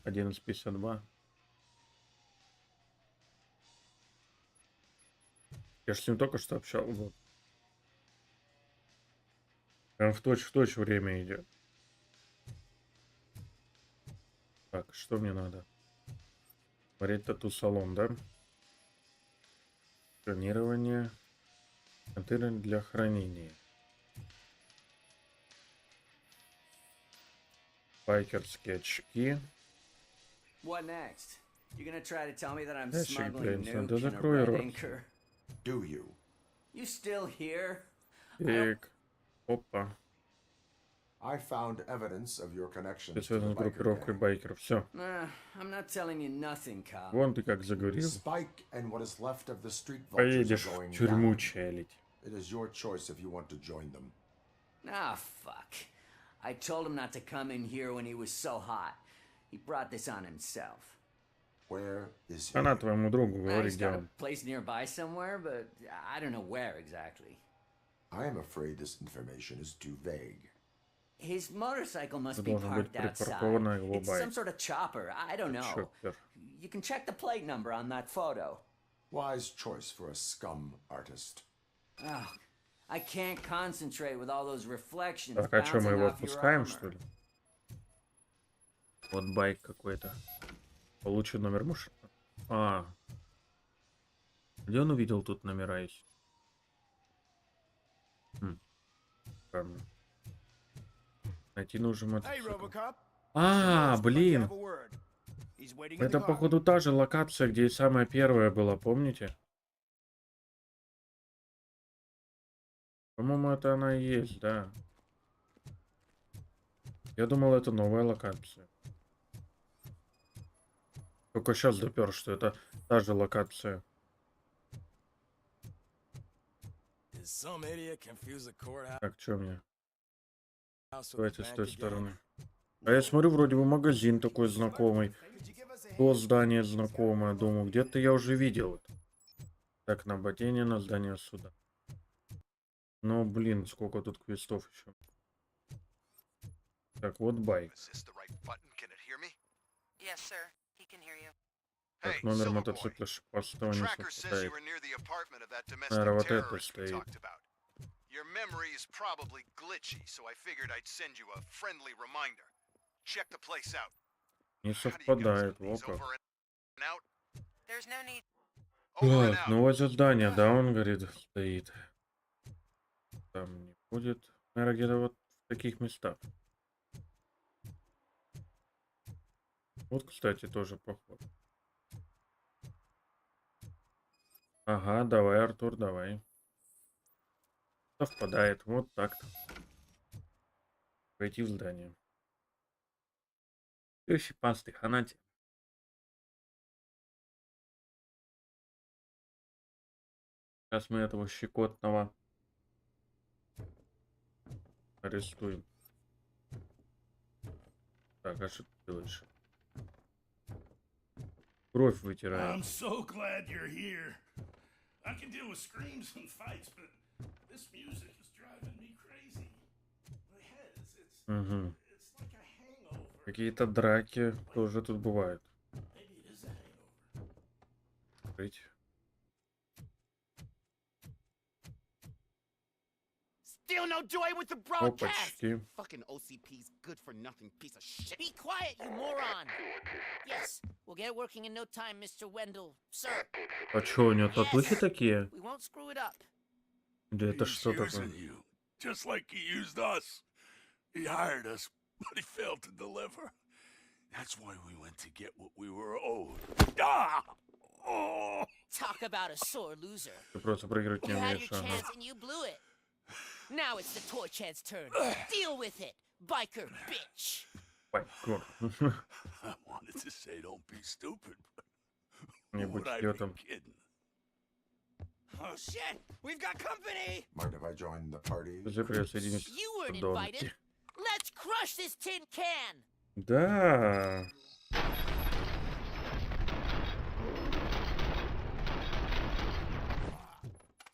11:52. Я же с ним только что общался. Вот. Прям в точь время идет. Так, что мне надо? Смотреть тату-салон, да? Сканирование. Контейнер для хранения. Байкерские очки. What next? You're gonna try to tell me that I'm Ящик для smuggling инцидента. nuke in a Закрой red рот. inker? Do you? You still here? Так. Опа. I found evidence of your connections Ты to связан the с biker группировкой gang. байкеров. Все. I'm not telling you nothing, cop. Вон ты как заговорил. Spike and what is left of the street vultures are Поедешь going в тюрьму down. челить. It is your choice if you want to join them. Ah, fuck. I told him not to come in here when he was so hot. He brought this on himself. Where is he? Она твоему другу говорит, He's где got a он. place nearby somewhere, but I don't know where exactly. I am afraid this information is too vague. His motorcycle must be Должен быть parked outside. припаркована его It's some байк. sort of chopper. I don't know. Чоппер. You can check the plate number on that photo. Wise choice for a scum artist. Oh, I can't concentrate with all those reflections Так, а что, мы bouncing его off your отпускаем, armor. что ли? Вот байк какой-то. Получу номер, может? А. Где он увидел тут номера есть? Странно. Найти нужен Hey, мотоцикл. Robocop. А, блин. Have a word. He's waiting in the Это, car. походу, та же локация, где и самая первая была, помните? По-моему, это она и есть, да. Я думал, это новая локация. Только сейчас допер, что это та же локация. Did some idiot confuse the courthouse Так, что мне? with the Давайте с bank той again? стороны. А я смотрю, вроде бы магазин такой знакомый. Could you give us a То hand? здание знакомое. Думаю, где-то я уже видел это. Так, нападение на здание суда. Ну, блин, сколько тут квестов еще. Так, вот байк. Is this the right button? Can it hear me? Yes, sir. He can hear you. Hey, Так, номер Silver Boy. мотоцикла шипастого не Tracker says you совпадает. were near the apartment of that Наверное, domestic вот это terrorist we стоит. talked about. Your memory is probably glitchy, so I figured I'd send you a friendly reminder. Check the place out. Не How do you guys совпадает, do во these? как. Over and out? There's no need. Over and Так, out. ну вот за здание, да, он, говорит, стоит. Там не будет. Наверное, где-то вот в таких местах. Вот, кстати, тоже поход. Ага, давай, Артур, давай. Совпадает, вот так-то. Пойти в здание. Ты щипастый, ханати. Сейчас мы этого щекотного арестуем. Так, а что ты делаешь? Кровь вытираю. I'm so glad you're here. I can deal with screams and fights, but this music is driving me crazy. My head it's Угу. it's like a hangover. Какие-то драки тоже тут бывают. Maybe it is a hangover. Быть. Still no joy with the broadcast. Опачки. Fucking OCP's good for nothing piece of shit. Be quiet, you moron. Yes, we'll get it working in no time, Mr. Wendell. Sir, А чё, у него татухи такие? we won't screw it up. Да это He's что такое? using you, just like he used us. He hired us, but he failed to deliver. That's why we went to get what we were owed. Ah! Oh! Talk about a sore loser. Ты просто проигрывать не You had умеешь, your ага. chance and you blew it. Now it's the toy chance turn. Deal with it, biker bitch. Байкер. I wanted to say don't be stupid, but Не who будь would I идиотом. be kidding? Oh shit, we've got company. Mind if I join the party? Ты присоединись You к weren't домике. invited. Let's crush this tin can. Да.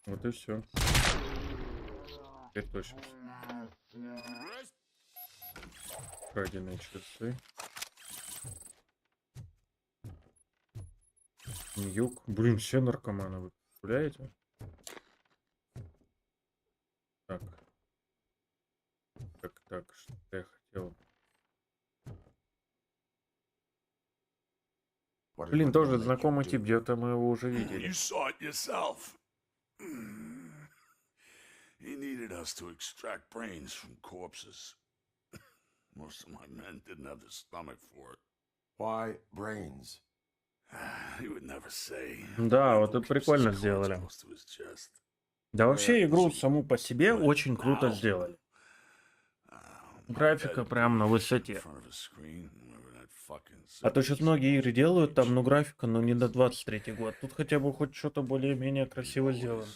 Вот и все. Теперь точно. Краденые часы. Ньюк. Блин, все наркоманы, вы представляете? Так. Так, что я хотел. Блин, тоже знакомый тип, где-то мы его уже видели. You saw it yourself. He needed us to extract brains from corpses. Most of my men didn't have the stomach for it. Why brains? He would never say. Да, вот это прикольно сделали. Да вообще игру саму по себе очень круто сделали. Графика прям на высоте. А то сейчас многие игры делают, там, ну, графика, ну, не до 23-й год. Тут хотя бы хоть что-то более-менее красиво сделано.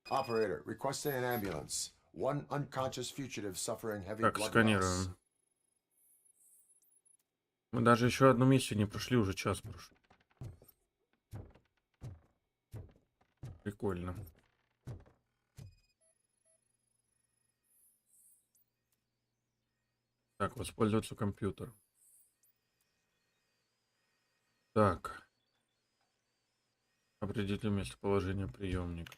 Operator, requesting an ambulance. One unconscious fugitive suffering heavy Так, blood loss. сканируем. Мы даже еще одну миссию не прошли, уже час прошел. Прикольно. Так, воспользоваться компьютером. Так. Определите местоположение приемника.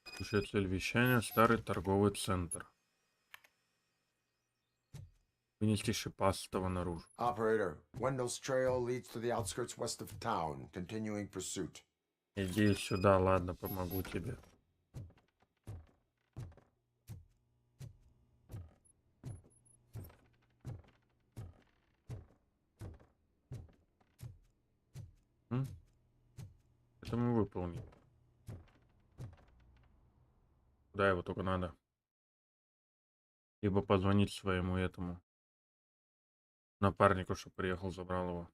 Включая цель вещания, старый торговый центр. Вынести шипастого наружу. Operator, Wendell's trail leads to the outskirts west of town, continuing pursuit. Иди сюда, ладно, помогу тебе. Это мы выполним. Да, его только надо. Либо позвонить своему этому напарнику, чтобы приехал, забрал его.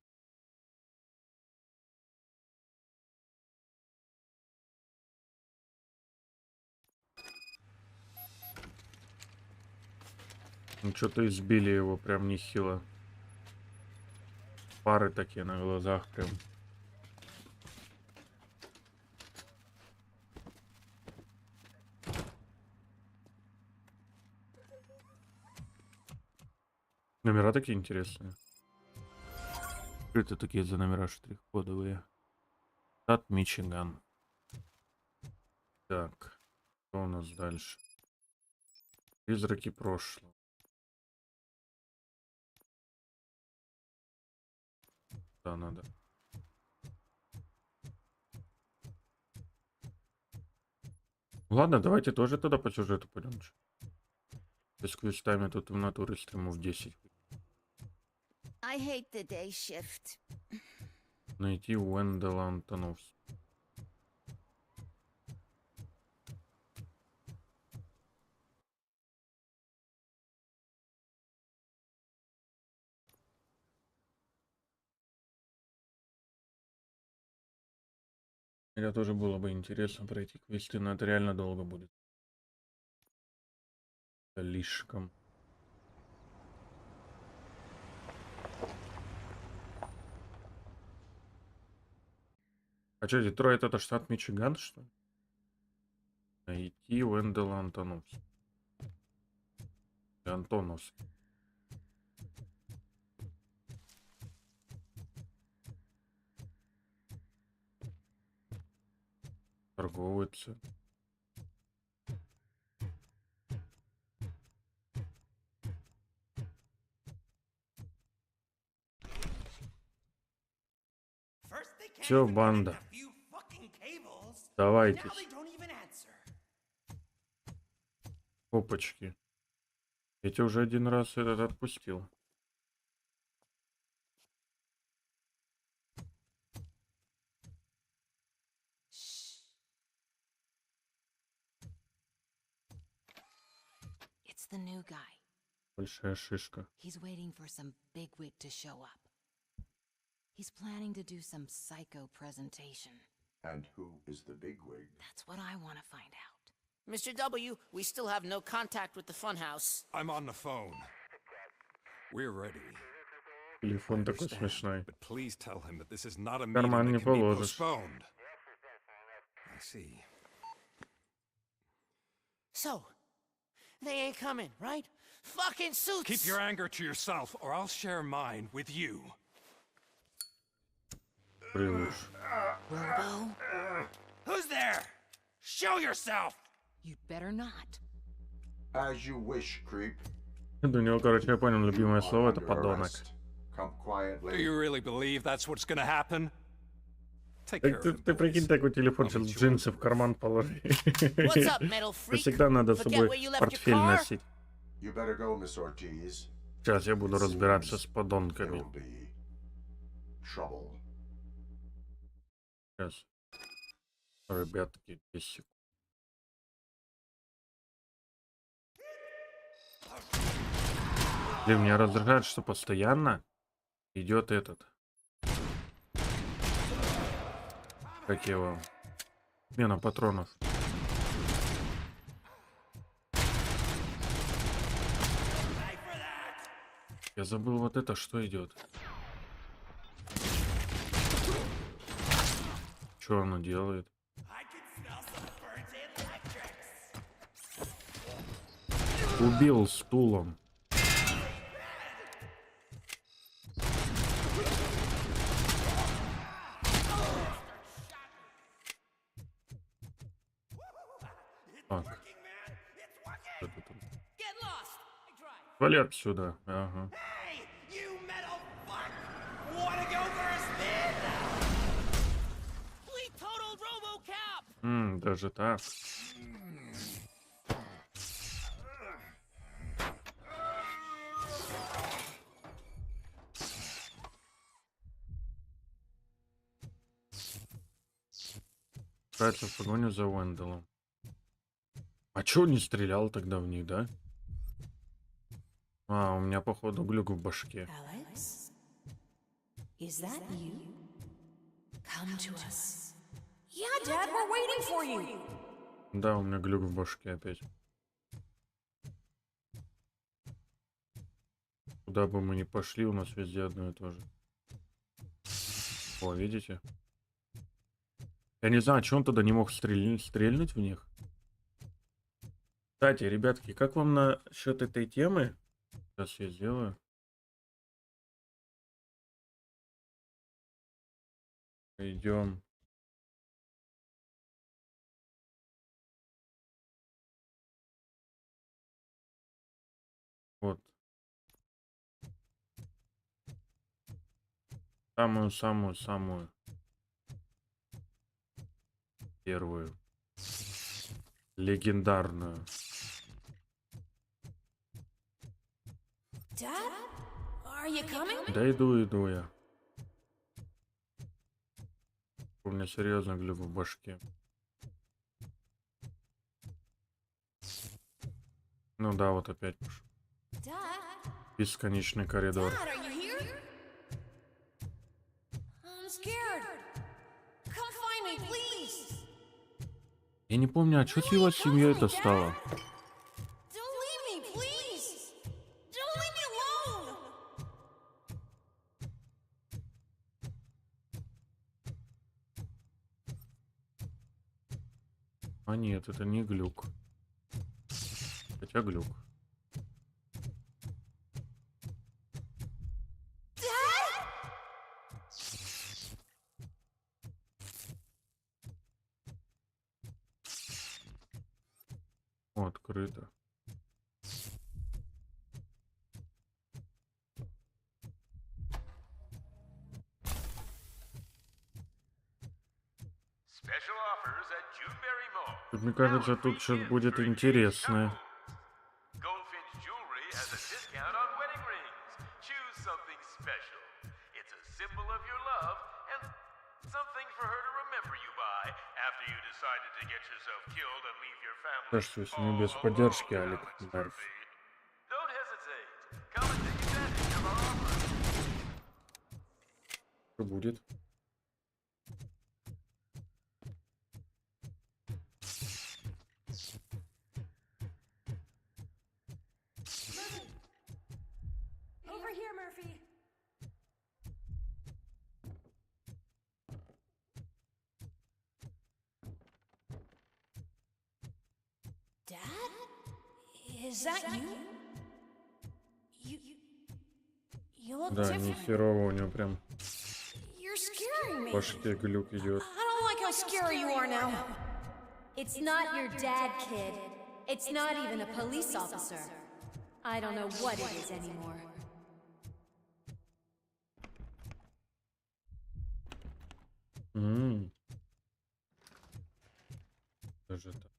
Ну, что-то избили его прям нехило. Пары такие на глазах прям. Номера такие интересные. Это такие за номера штрих-кодовые. Штат Мичиган. Так. Что у нас дальше? Призраки прошлого. Да, надо. Ладно, давайте тоже тогда по сюжету пойдем. С квестами тут в натуре стримов 10. I hate the day shift. Найти Уэндела Антоновского. Это тоже было бы интересно пройти квесты, но это реально долго будет. Слишком. А что, Детройт это штат Мичиган, что ли? Найти Уэндела Антоновского. Антоновский. Торговый центр. Все, банда. Давайте. Опачки. Я тебя уже один раз этот отпустил. It's the new guy. Большая шишка. He's waiting for some bigwig to show up. He's planning to do some psycho presentation. And who is the bigwig? That's what I want to find out. Mr. W, we still have no contact with the funhouse. I'm on the phone. We're ready. Телефон такой смешной. But please tell him that this is not a Карман meeting не that can be положишь. postponed. I see. So, they ain't coming, right? Fucking suits! Keep your anger to yourself, or I'll share mine with you. Привык. Robo? Who's there? Show yourself! You'd better not. As you wish, creep. У него, короче, я понял, любимое слово это подонок. Come quietly. Do you really believe that's what's gonna happen? Take care of Ты прикинь, такой телефон сейчас в джинсы в карман положи. What's up, metal freak? Всегда надо с Forget собой where you left your портфель car? носить. You better go, Miss Ortiz. Сейчас я буду разбираться с There подонками. will be trouble. Сейчас. Ребятки, 10 секунд. Блин, меня раздражает, что постоянно идет этот. Как его? Смена патронов. Я забыл вот это, что идет. Что оно делает? Убил стулом. Так. Что ты там? Вали отсюда. Ага. Даже так. Отправиться в погоню за Уэнделом. А чё не стрелял тогда в них, да? А, у меня, походу, глюк в башке. Alex? Is that you? Come to us. Yeah, Dad, we're waiting for you. Да, у меня глюк в башке опять. Куда бы мы ни пошли, у нас везде одно и то же. О, видите? Я не знаю, что он тогда не мог стрельнуть в них. Кстати, ребятки, как вам насчет этой темы? Сейчас я сделаю. Идем. Вот. Самую первую. Легендарную. Dad? Are you coming? Да иду я. У меня серьезно глюк в башке. Ну да, вот опять пошел. Dad? Бесконечный коридор. Dad, are you here? I'm scared. Come find me, please. Я не помню, а что с его семьей это стало? Don't leave me, please. Don't leave me alone. А нет, это не глюк. Хотя глюк. О, открыто. Мне кажется, тут сейчас будет интересно. Кажется, если не без поддержки, Алик. Что будет? Over here, Murphy. Dad? Is that you? Да, не херово у него прям You're scaring в me. башке глюк идет. I don't like how scary you are now. It's not your dad, kid. It's not even a police officer. I don't know what it is anymore. Даже так.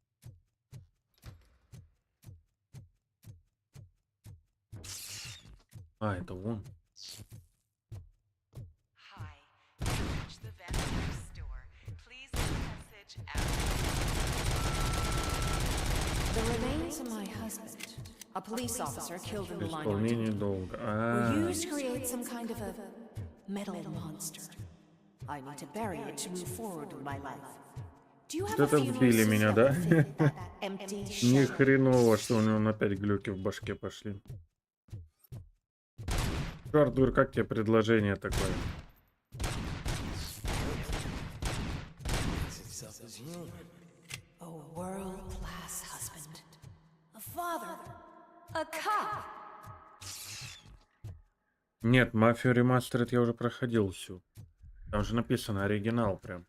А, это он. The remains of my husband, a police officer killed in the line of Исполнение duty, долга. were used to create some kind of a metal monster. I need to bury it to move forward with my life. Do you have a Это funeral вбили меня, да? system to fit that empty Не shell? хреново, что у него опять глюки в башке пошли. Артур, как тебе предложение такое? A world-class husband, a father, a cop. Нет, Мафию ремастерит я уже проходил всю. Там же написано оригинал прям.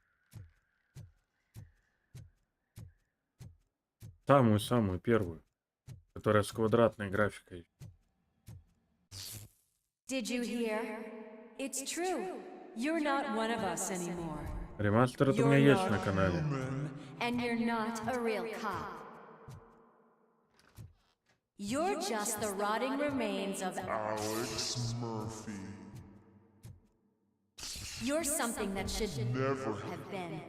Самую-самую первую. Которая с квадратной графикой. Did you hear? It's true. You're not one of us anymore. Ремастер это у меня есть на канале. And you're not a real cop. You're just the rotting remains of Alex Murphy. You're something that should never have been.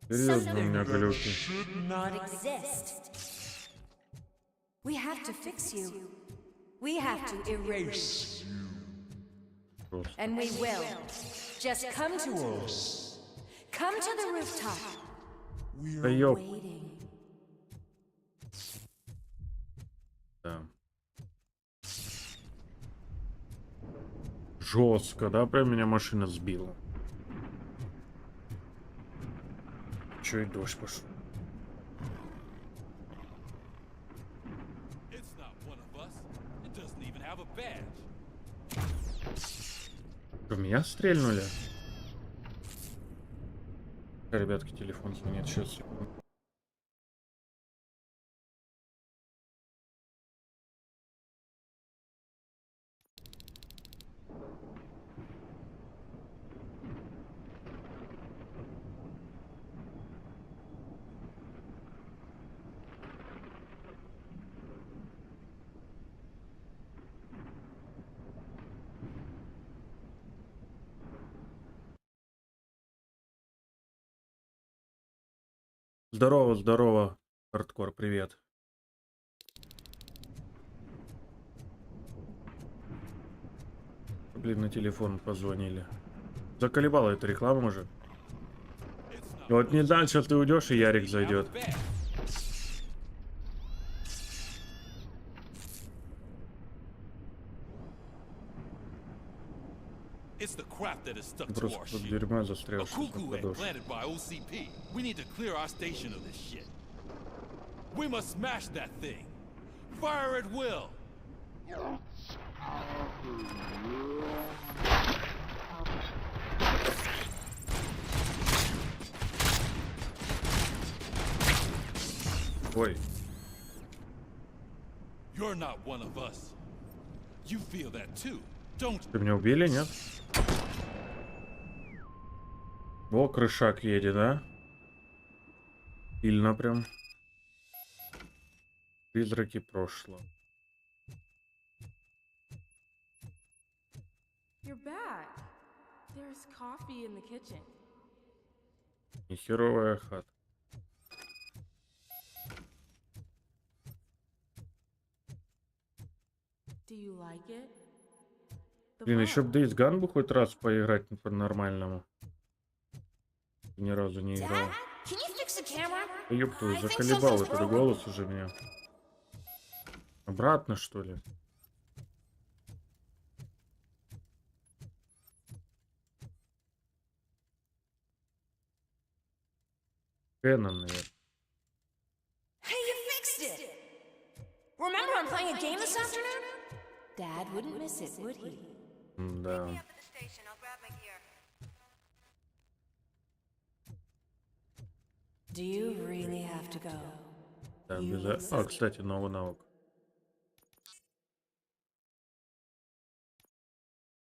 Серьезно, у меня глюки. Should not exist. We have to fix you. We have to erase you. And we will. Just come to us. Come to the rooftop. Да ёп. Да. Жестко, да? Прям меня машина сбила. Чё и дождь пошел. В меня стрельнули? Ребятки, телефон звонит. Сейчас, секунду. Здорово, здорово, хардкор, привет. Блин, на телефон позвонили. Заколебала эта реклама уже. И вот не дальше ты уйдешь, и Ярик зайдет. It's the crap that is stuck to Просто our тут shit. дерьма A застрявшись cuckoo на egg подошве. planted by OCP. We need to clear our station of this shit. We must smash that thing. Fire at will. Ой. You're not one of us. You feel that too, don't you? Ты меня убили, нет? О, крышак едет, да? Сильно прям. Призраки прошлого. You're back. There's coffee in the kitchen. Нехеровая хата. Do you like it? Блин, еще в Days Gone бы хоть раз поиграть по-нормальному. Ни разу не играл. Can you fix the camera? Ёпту, заколебал этот голос уже меня. Обратно, что ли? Кэнон, наверное. Hey, you fixed it! Remember I'm playing a game this afternoon? Dad wouldn't miss it, would he? Да. Do you really have to go? Да, А, кстати, новый навык.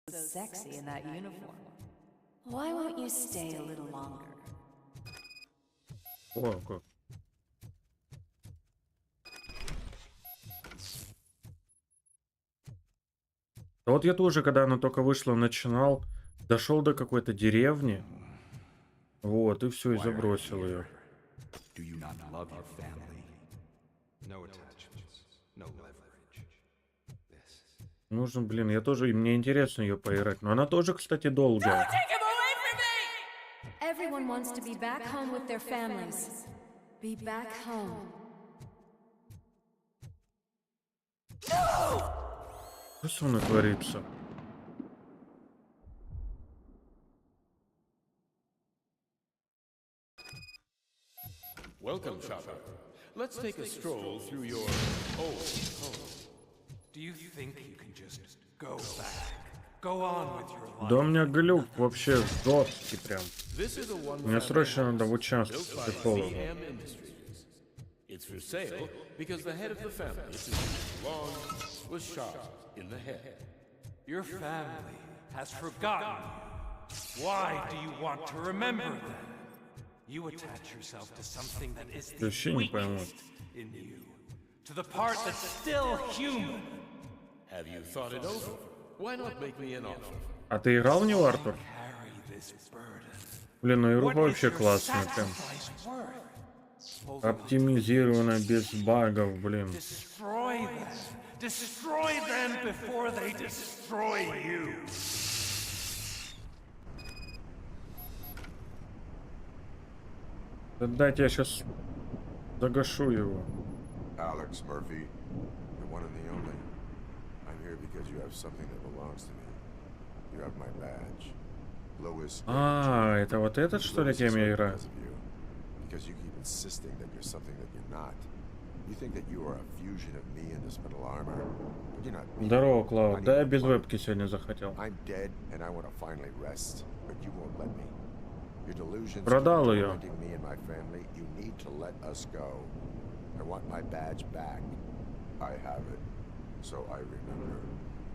Sexy in that uniform. Why won't you stay a little longer? О, как. Да вот я тоже, когда оно только вышло, начинал, дошел до какой-то деревни, вот, и все, и забросил ее. Нужно, блин, я тоже, и мне интересно ее поиграть, но она тоже, кстати, долгая. Everyone wants to be back home with their families. Be back home. Что со мной творится? Welcome, shopper. Let's take a stroll through your old home. Do you think you can just go back? Go on with your life? Да у меня глюк вообще жесткий прям. Мне срочно надо в участок к психологу. It's for sale because the head of the family, long, was shot in the head. Your family has forgotten you. Why do you want to remember them? You attach yourself to something that is the weakest in you, to the part that's still human. Have you thought it over? Why not make me an offer? А ты играл в него, Артур? Блин, ну игра вообще классная прям. Оптимизирована, без багов, блин. Destroy them. Destroy them before they destroy you. Да дайте я сейчас загашу его. Alex Murphy, the one and the only. I'm here because you have something that belongs to me. You have my badge. Lewis. А, это вот этот, что ли, кем я играю? Because you keep insisting that you're something that you're not. You think that you are a fusion of me in this metal armor, but you're not me. Здорово, Клауд. Да, я без вебки сегодня захотел. I'm dead and I want to finally rest, but you won't let me. Your delusions Продал keep ее. tormenting me and my family. You need to let us go. I want my badge back. I have it, so I remember.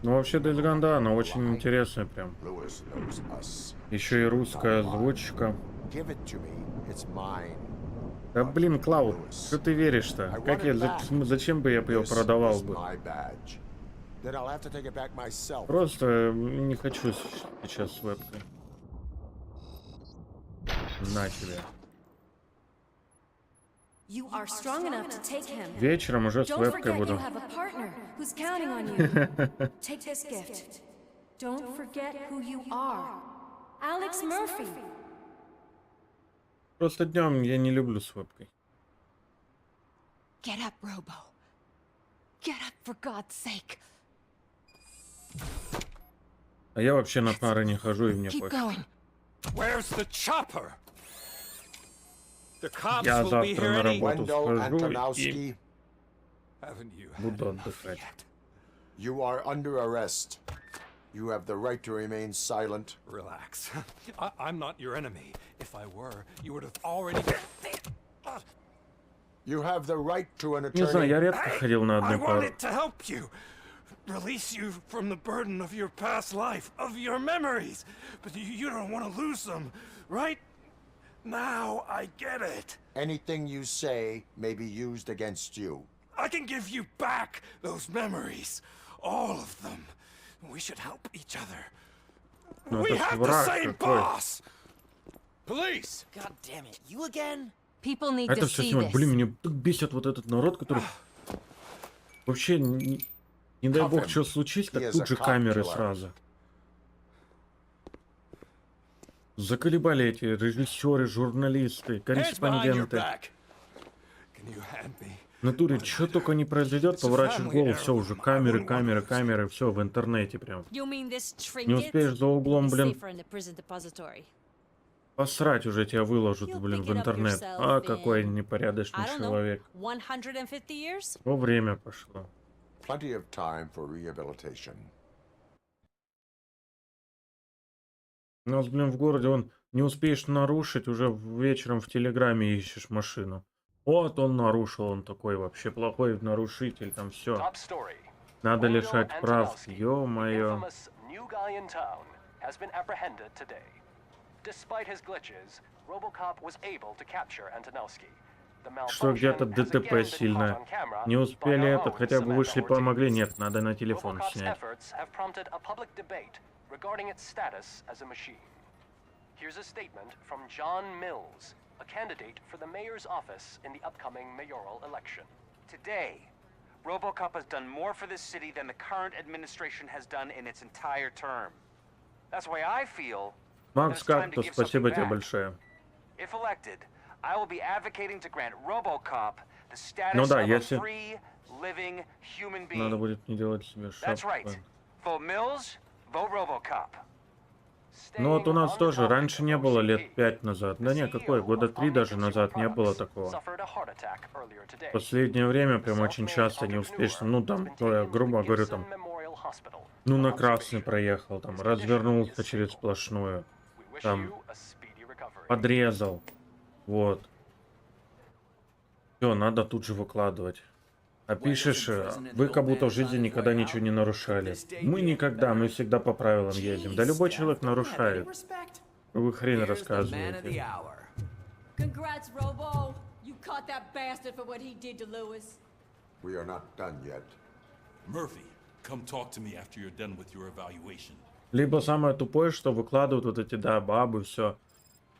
Ну, вообще, Дельганда, она очень интересная прям. Lewis knows us. Еще и русская озвучка. Give it to me. It's mine. Да блин, Клауд, что ты веришь-то? Как я, зачем бы я ее продавал бы? Then I'll have to take it back myself. Просто не хочу сейчас с вебкой. На тебе. You are strong enough to take him. Вечером уже с Don't вебкой forget буду. you have a partner who's counting on you. Take this gift. Don't forget who you are. Alex Murphy. Просто днем я не люблю с вебкой. Get up, Robo. Get up, for God's sake. А я вообще на пары не хожу, и мне Keep пофиг. going. Where's the chopper? The cops Я will be завтра here на any... работу схожу Antonowski. и буду отдыхать. You are under arrest. You have the right to remain silent. Relax. I'm not your enemy. If I were, you would have already... You have the right to an Не знаю, attorney. я редко ходил на I одну пару. wanted to help you. Release you from the burden of your past life, of your memories. But you don't want to lose them, right? Now I get it. Anything you say may be used against you. I can give you back those memories. All of them. We should help each other. Ну, We это have the враг same какой. boss. Police! God damn it, you again? People need Это to все see снимать. this. Блин, меня так бесит вот этот народ, который... Вообще, не дай бог, что случись, так тут же камеры сразу. Заколебали эти режиссеры, журналисты, корреспонденты. В натуре, что только не произойдет, поворачиваешь голову, все уже камеры, камеры, камеры, все в интернете прям. Не успеешь за углом, блин, посрать уже тебя выложат, блин, в интернет. А, какой непорядочный человек. Во время пошло. Plenty of time for rehabilitation. У нас, блин, в городе он не успеешь нарушить, уже вечером в Телеграме ищешь машину. Вот он нарушил, он такой вообще плохой нарушитель, там все. Надо лишать прав, ё-моё. Что где-то ДТП сильно. Не успели этот, хотя бы вышли, помогли. Нет, надо на телефон снять. Here's a statement from John Mills, a candidate for the mayor's office in the upcoming mayoral election. Today, Robocop has done more for this city than the current administration has done in its entire term. That's why I feel Макс, как-то спасибо тебе большое. If elected, I will be advocating to grant Robocop the Ну status да, of a если free, living human being. надо будет не делать себе That's шапку. right. Vote Mills, vote Robocop. Ну вот у нас тоже раньше не было лет 5 назад. Да не, какой, года 3 даже назад не было такого. В последнее время прям очень часто не успеешь, ну там, я грубо говорю, там, ну на красный проехал, там, развернулся через сплошную, там, подрезал, вот. Все, надо тут же выкладывать. А пишешь, вы как будто в жизни никогда ничего не нарушали. Мы никогда, мы всегда по правилам ездим. Да любой человек нарушает. Вы хрен рассказываете. Congrats, Robo. You caught that bastard for what he did to Lewis. We are not done yet. Murphy, come talk to me after you're done with your evaluation. Либо самое тупое, что выкладывают вот эти, да, бабы, все.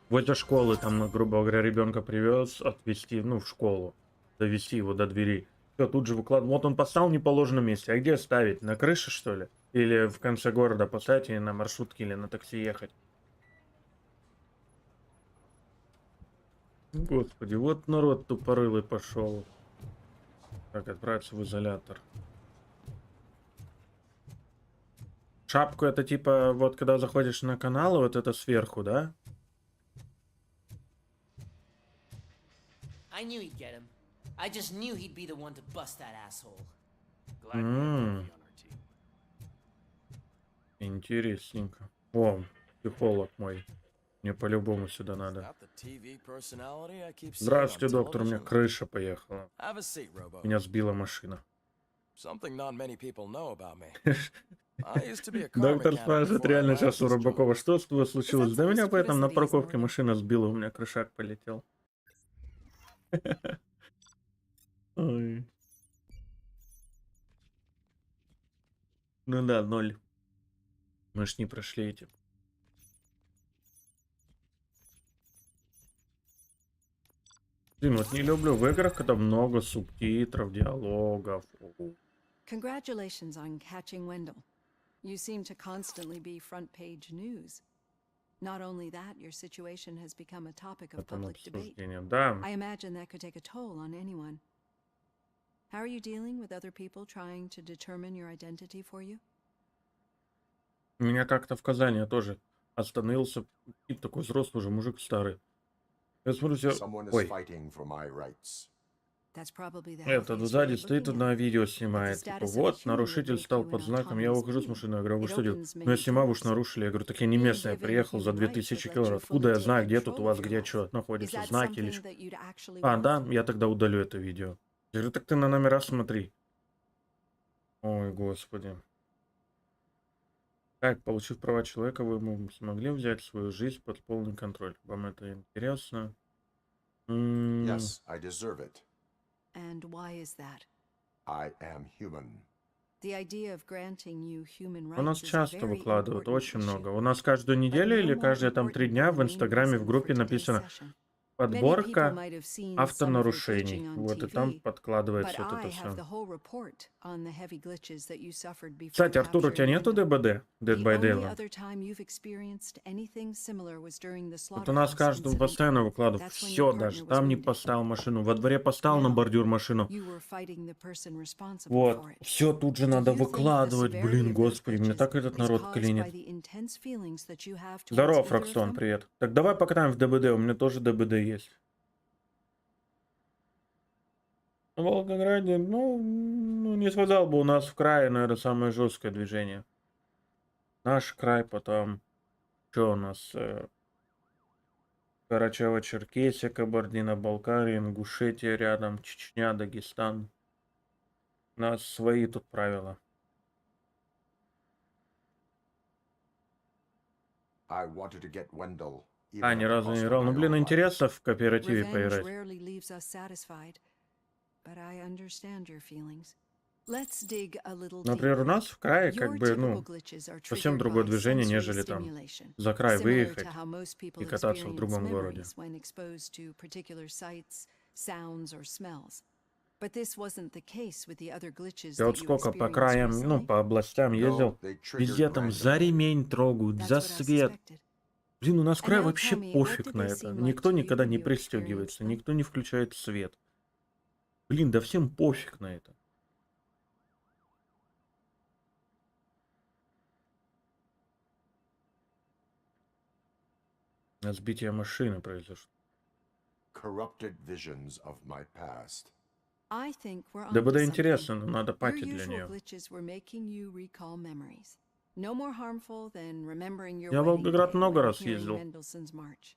В эти школы, там, грубо говоря, ребенка привез, отвезти, ну, в школу. Довести его до двери. Все, тут же выкладывают. Вот он поставил в неположенном месте. А где ставить? На крыше, что ли? Или в конце города поставить, или на маршрутке, или на такси ехать? Господи, вот народ тупорылый пошел. Так, отправиться в изолятор. Шапку это типа, вот когда заходишь на канал, вот это сверху, да? I knew he'd get him. I just knew he'd be the one to bust that asshole. Интересненько. О, психолог мой. Мне по-любому сюда надо. Здравствуйте, доктор. У меня крыша поехала. Меня сбила машина. Доктор спрашивает реально сейчас у Робокова, что с тобой случилось? Да меня поэтому на парковке машина сбила, у меня крышак полетел. Ой. Ну да, 0. Мы ж не прошли эти. Блин, вот не люблю в играх, когда много субтитров, диалогов. Congratulations on catching Wendell. You seem to constantly be front page news. Not only that, your situation has become a topic of public debate. Да. I imagine that could take a toll on anyone. How are you dealing with other people trying to determine your identity for you? У меня как-то в Казани я тоже остановился, и такой взрослый уже мужик старый. Я смотрю, ой. Этот сзади стоит, одно видео снимает. Типа, вот, нарушитель стал под знаком. Я ухожу с машины. Я говорю, вы что делаете? Ну, я снимаю, вы уж нарушили. Я говорю, так я не местный, я приехал за 2000 километров. Откуда я знаю, где тут у вас, где что находится, знаки или что? А, да, я тогда удалю это видео. Я говорю, так ты на номера смотри. Ой, господи. Как, получив права человека, вы смогли взять свою жизнь под полный контроль? Вам это интересно? Yes, I deserve it. And why is that? I am human. The idea of granting you human У нас rights is a часто very выкладывают, important очень issue. много. У нас каждую неделю или каждые там 3 дня в Инстаграме, в группе написано подборка автонарушений. Вот и там подкладывается вот это все. Кстати, Артур, у тебя нету ДБД? Dead by Daylight? Вот у нас каждого постоянно выкладывают. Все даже. Там не поставил машину. Во дворе поставил на бордюр машину. Вот. Все тут же надо выкладывать. Блин, господи, мне так этот народ клинит. Здорово, Фракстон, привет. Так давай покатаем в ДБД. У меня тоже ДБД есть. В Волгограде, ну, не сказал бы, у нас в крае, наверное, самое жесткое движение. Наш край, потом Что у нас? Карачаево-Черкесия, Кабардино-Балкария, Ингушетия рядом, Чечня, Дагестан. У нас свои тут правила. I wanted to get Wendell, even А, at ни the разу cost не of играл. my Ну, блин, own life. интересно в кооперативе Revenge поиграть. rarely leaves us satisfied, but I understand your feelings. Let's dig a little Например, у deeper. нас в крае как Your бы, typical ну, glitches are совсем triggered другое by движение, sensory нежели там stimulation, за край similar выехать to how most people и кататься в experience другом городе. memories when exposed to particular sights, sounds, or smells. But this wasn't the case with the other glitches Я вот that you сколько по experienced краям, ну, recently. по областям ездил, No, they triggered везде там за randomly. ремень трогают, за That's what I свет. suspected. Блин, у нас в And крае now вообще tell me, what пофиг did на they это. seem like Никто to you никогда when не you experienced пристегивается, them? никто не включает свет. Блин, да всем пофиг на это. Сбитие машины произошло. Corrupted visions of my past. I think we're Да onto будет something. интересно, но надо Your пати для usual нее. glitches were making you recall memories. No more harmful than remembering your Я в wedding Волгоград day много and раз hearing ездил. Mendelssohn's March.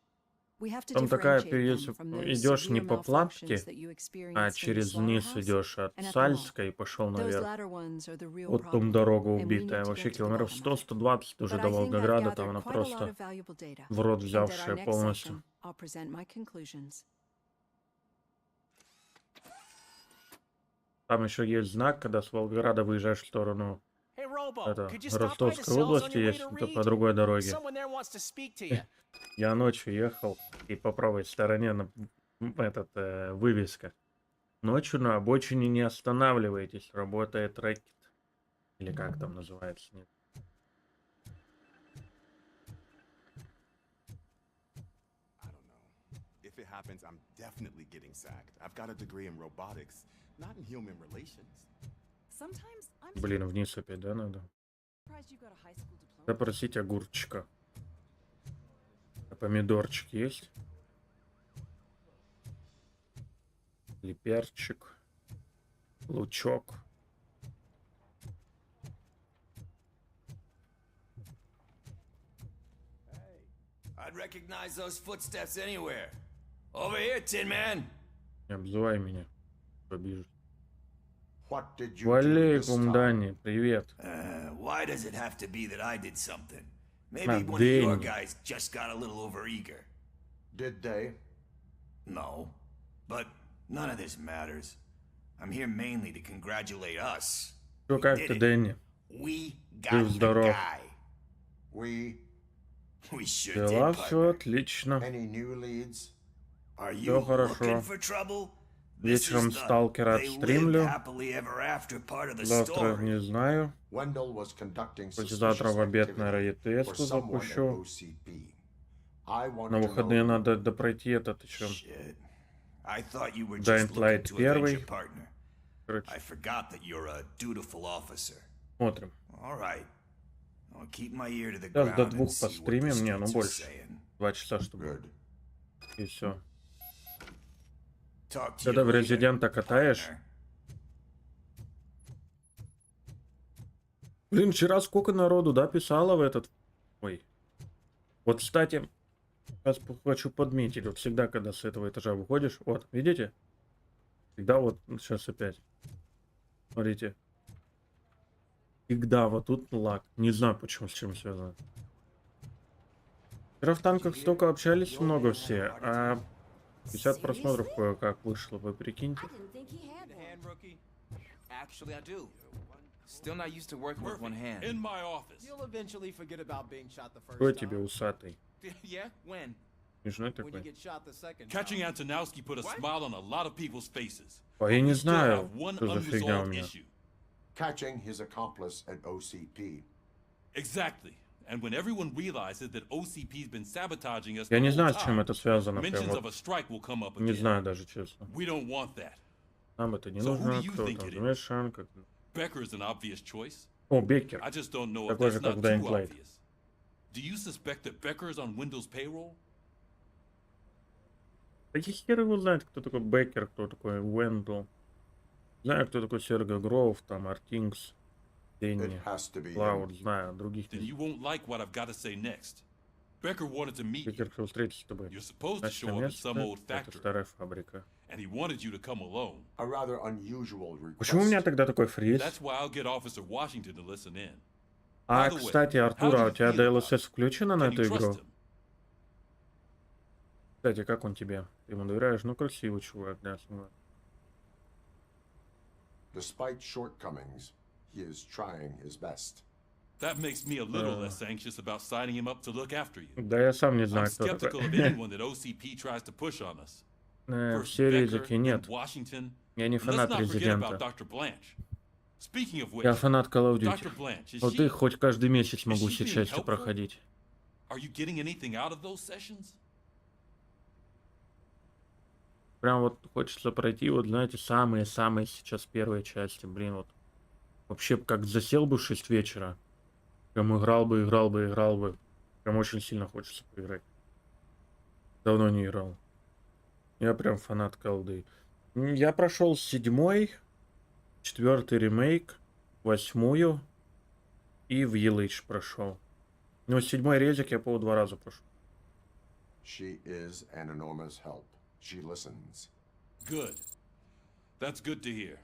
We have to Там такая, differentiate если them from those идешь не severe по malfunctions Платке, that you а experienced in the через низ slaughterhouse идешь от and at the mall. Сальской и пошел Those наверх. latter ones are the real Вот там problem, дорога and we need убитая. to Вообще get to the километров bottom of it. 100-120 уже But до I think I've Волгограда. Там gathered она quite a lot просто of valuable data, в рот and at our взявшая next полностью. session, I'll present my conclusions. Там еще есть знак, когда с Волгограда выезжаешь в сторону Hey, Robo, это, could you stop by the Ростовской cells on области, your way есть to это read? по другой дороге. Someone there wants to speak to you. Я ночью ехал, и по правой стороне вывеска. Ночью на обочине не останавливайтесь, работает рэкет. Или как там называется, нет. If it happens, I'm definitely getting sacked. I've got a degree in robotics, not in human relations. Sometimes I'm Блин, вниз опять, да, надо? surprised you got a high school diploma. Запросить огурчика. А помидорчик есть? Или перчик? Лучок? I'd recognize those footsteps anywhere. Over here, Tin Man. Не обзывай меня. Побежу. What did you do this Валейкум, time? Дани, привет. Why does it have to be that I did something? Maybe Ah, one of your Danny. guys just got a little overeager. Did they? No. But none of this matters. I'm here mainly to congratulate us. Что, как ты, Дэнни? We got Жив, the здоров. guy. We. We sure Дела did, все partner. отлично. Any new leads? Are Всё you хорошо. looking for trouble? This Вечером is the сталкера they live отстримлю. happily ever after part of the Завтра story. не знаю. Wendell was conducting Хоть завтра в suspicious обед, activity наверное, for ЕТС-ку someone at запущу. OCP. I На wanted to выходные know надо допройти этот еще. Shit. I thought you were Dying just looking Light to avenge первый. your partner. Короче, I forgot that you're a dutiful officer. смотрим. All right. I'll keep my ear to the Сейчас до ground and 2 see what the постримим. Не, ну streets are больше. saying. 2 часа, чтобы. good. И все. Talk to Когда you в later, резидента катаешь. partner. Блин, вчера сколько народу, да, писало в этот... Ой. Вот, кстати, сейчас хочу подметить. Вот всегда, когда с этого этажа выходишь... Вот, видите? Всегда вот... Сейчас опять. Смотрите. Всегда вот тут лаг. Не знаю, почему, с чем связано. Вчера в танках столько общались много все, а 50 просмотров кое-как вышло, вы прикиньте. Actually, I do. Still not used to working with one hand. In my office. You'll eventually forget about being shot the first Кто time. тебе усатый? Yeah? When? Смешной When you такой. get shot the second Catching time. Antonowski put a smile on a lot of people's faces. А я не We still знаю, have one что за фигня у unresolved меня. issue. Catching his accomplice at OCP. Exactly. And when everyone realizes that OCP's been sabotaging us Я the не whole знаю, с чем time, это связано. Прям mentions of a вот. strike will come up Не again. знаю даже, честно. We don't want that. Нам это не So who нужно. do you Кто think там it is? замешан? Как... Becker is an obvious choice. О, Беккер. I just don't know if Такой that's же, как not в Dying too Light. obvious. Do you suspect that Becker is on Windows payroll? Да я хер его знает, кто такой Беккер, кто такой Уэндл. Знаю, кто такой Серго Гроув, там, Артингс, Дэнни, It has to be him. Клауд, знаю, других Then не you won't like what I've got to say next. Becker wanted to meet you. Беккер хотел встретиться с тобой. You're supposed to Значит, show up at some old это factory, старая фабрика. and he wanted you to come alone. A rather unusual request. Почему у меня тогда такой фриз? That's why I'll get Officer Washington to listen in. А, By the way, кстати, how Артур, do а you у тебя feel about DLSS включено на Can эту you trust игру? him? Кстати, как он тебе? Ты ему доверяешь? Ну, красивый чувак, да, согласен. Despite shortcomings, he is trying his best. That makes me a little less anxious about signing him up to look after you. Да я сам не I'm знаю, кто skeptical of такой. anyone that OCP tries to push on us. First Все Becker, резики then нет. Washington. Я не And let's фанат not forget about Резидента. Dr. Blanche. Speaking of which, Я фанат Call of Duty. Dr. Blanche, is Вот she, их хоть каждый месяц могу she все being части helpful? проходить. are you getting anything out of those sessions? Прям вот хочется пройти, вот знаете, самые-самые сейчас первые части. Блин, вот. Вообще, как засел бы в 6 вечера. Прям играл бы. Прям очень сильно хочется поиграть. Давно не играл. Я прям фанат колды. Я прошел 7-й, 4-й ремейк, 8-ю и в Village прошел. Но 7-й резик я, по-моему, 2 раза прошел. She is an enormous help. She listens. Good. That's good to hear.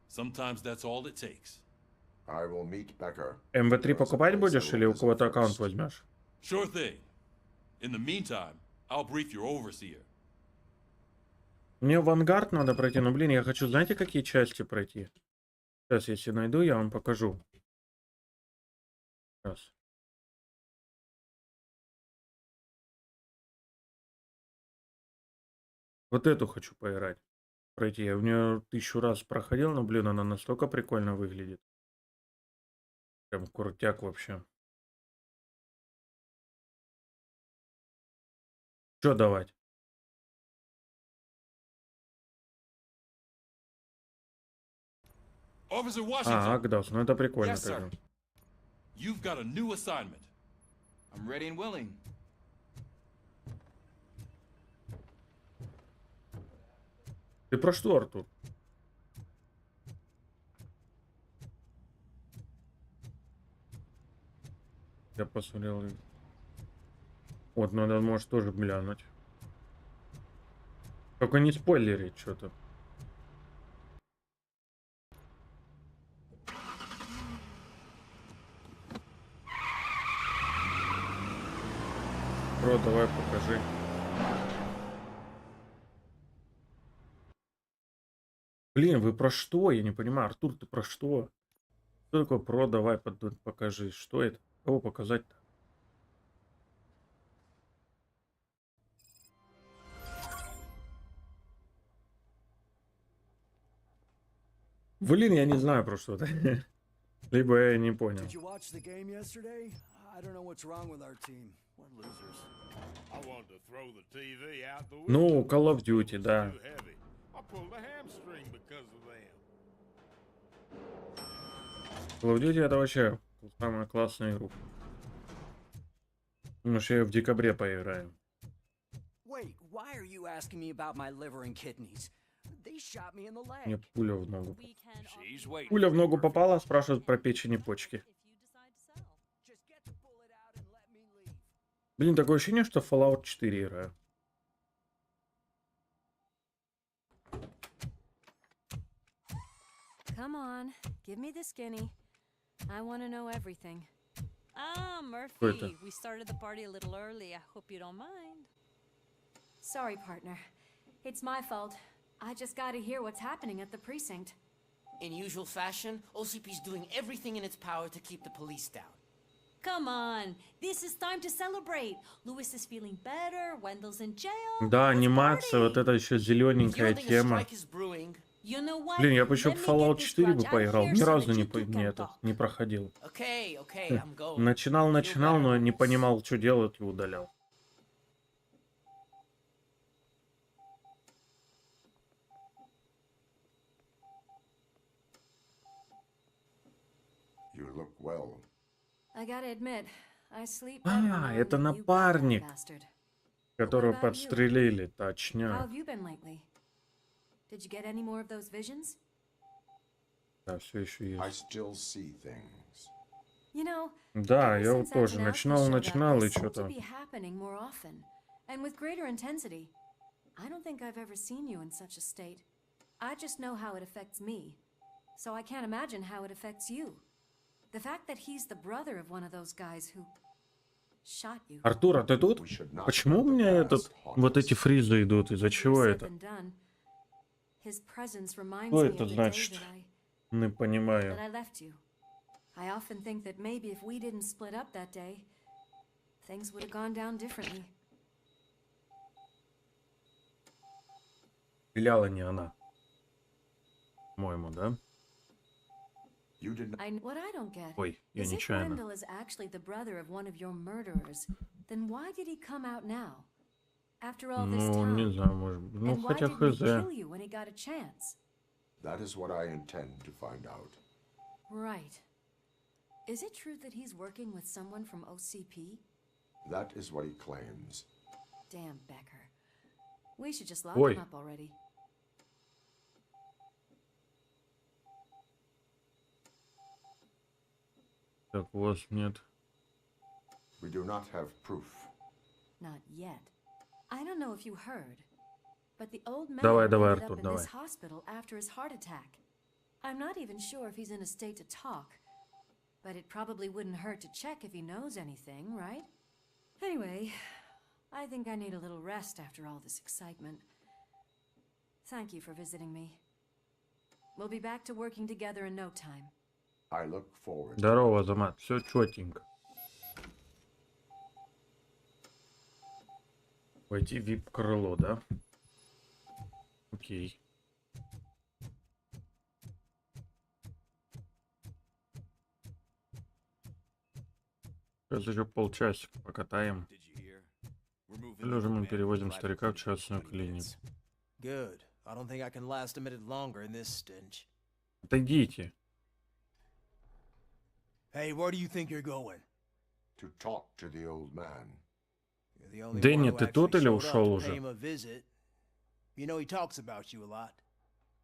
Sometimes that's all it takes. I will meet Becker. МВ3 покупать будешь или у кого-то аккаунт возьмешь? Sure thing. In the meantime, I'll brief your overseer. Мне Вангард надо пройти, но, блин, я хочу, знаете, какие части пройти? Сейчас, если найду, я вам покажу. Сейчас. Вот эту хочу поиграть. Пройти. Я в нее 1000 раз проходил, но, блин, она настолько прикольно выглядит. Прям крутяк вообще. Что давать? Officer Washington. Агдас, ну это прикольно. Yes, sir. тогда. You've got a new assignment. I'm ready and willing. Ты про что, Артур? Я посмотрел. Вот, надо, может, тоже глянуть. Только не спойлерить что-то. Бро, давай покажи. Блин, вы про что? Я не понимаю. Артур, ты про что? Что такое про? Давай покажи. Что это? Кого показать-то? Блин, я не знаю про что-то. Либо я не понял. Did you watch the game yesterday? I don't know what's wrong with our team. We're losers. I wanted to throw the TV out the window. Ну, Call of Duty, да. Too heavy. I pulled a hamstring because of them. Call of Duty это вообще самая классная игра. Потому что я в декабре поиграю. Wait, why are you asking me about my liver and kidneys? They shot me in the Мне leg. пуля в ногу. She's waiting. Пуля в ногу попала, спрашивают про печень и почки. Блин, такое ощущение, что в Fallout 4 играю. Come on, give me the skinny. I want to know everything. Ah, Кто это? Murphy, we started the party a little early. I hope you don't mind. Sorry, partner. It's my fault. I just gotta hear what's happening at the precinct. In usual fashion, OCP's doing everything in its power to keep the police down. Come on, this is time to celebrate. Lewis is feeling better, Wendell's in jail. Да, анимация, вот это еще зелененькая Feeling a тема. strike is brewing. You know what? Блин, я бы еще Let в me Fallout get this 4 бы grudge out поиграл. here Ни so разу that не, you two can talk. не проходил. Okay, I'm going. Начинал, но не понимал, что делать, и удалял. You look well. I gotta admit, I sleep А, better knowing это that you got that напарник, bastard. которого about you? подстрелили, How точняк. have you been lately? Did you get any more of those visions? Да, все еще I есть. still see things. You know, Да, ever я since вот that тоже announcement showed up, начинал и they seem to что-то. be happening more often, and with greater intensity. I don't think I've ever seen you in such a state. I just know how it affects me, so I can't imagine how it affects you. The fact that he's the brother of one of those guys who shot you. Артур, а ты тут? Почему у меня вот эти фризы идут? Из-за чего это? His presence reminds Что me это of the day значит? Не понимаю. that I left you. I often think that maybe if we didn't split up that day, things would have gone down differently. Стреляла не она. По-моему, да? What I don't get Ой, я is if нечаянно. Wendell is actually the brother of one of your murderers, then why did he come out now? After all this Ну, не time? знаю, может быть. Ну, And why хотя didn't he хз. kill you when he got a chance? That is what I intend to find out. Right. Is it true that he's working with someone from OCP? That is what he claims. Damn Becker. We should just lock Ой. him up already. Так, у вас нет. We do not have proof. Not yet. I don't know if you heard, but the old man Давай, ended давай, up Артур, in давай. this hospital after his heart attack. I'm not even sure if he's in a state to talk, but it probably wouldn't hurt to check if he knows anything, right? Anyway, I think I need a little rest after all this excitement. Thank you for visiting me. We'll be back to working together in no time. I look forward. Здорово, Азамат. Все четенько. Войти в VIP-крыло, да? Окей. Сейчас еще полчасика покатаем. Лежа мы перевозим старика в частную клинику. Good. I don't think I can last a minute longer in this stench. Отойдите. Hey, where do you think you're going? To talk to the old man. You're the only Дэнни, one who ты тут actually или showed up ушел to уже? pay him a visit. You know he talks about you a lot.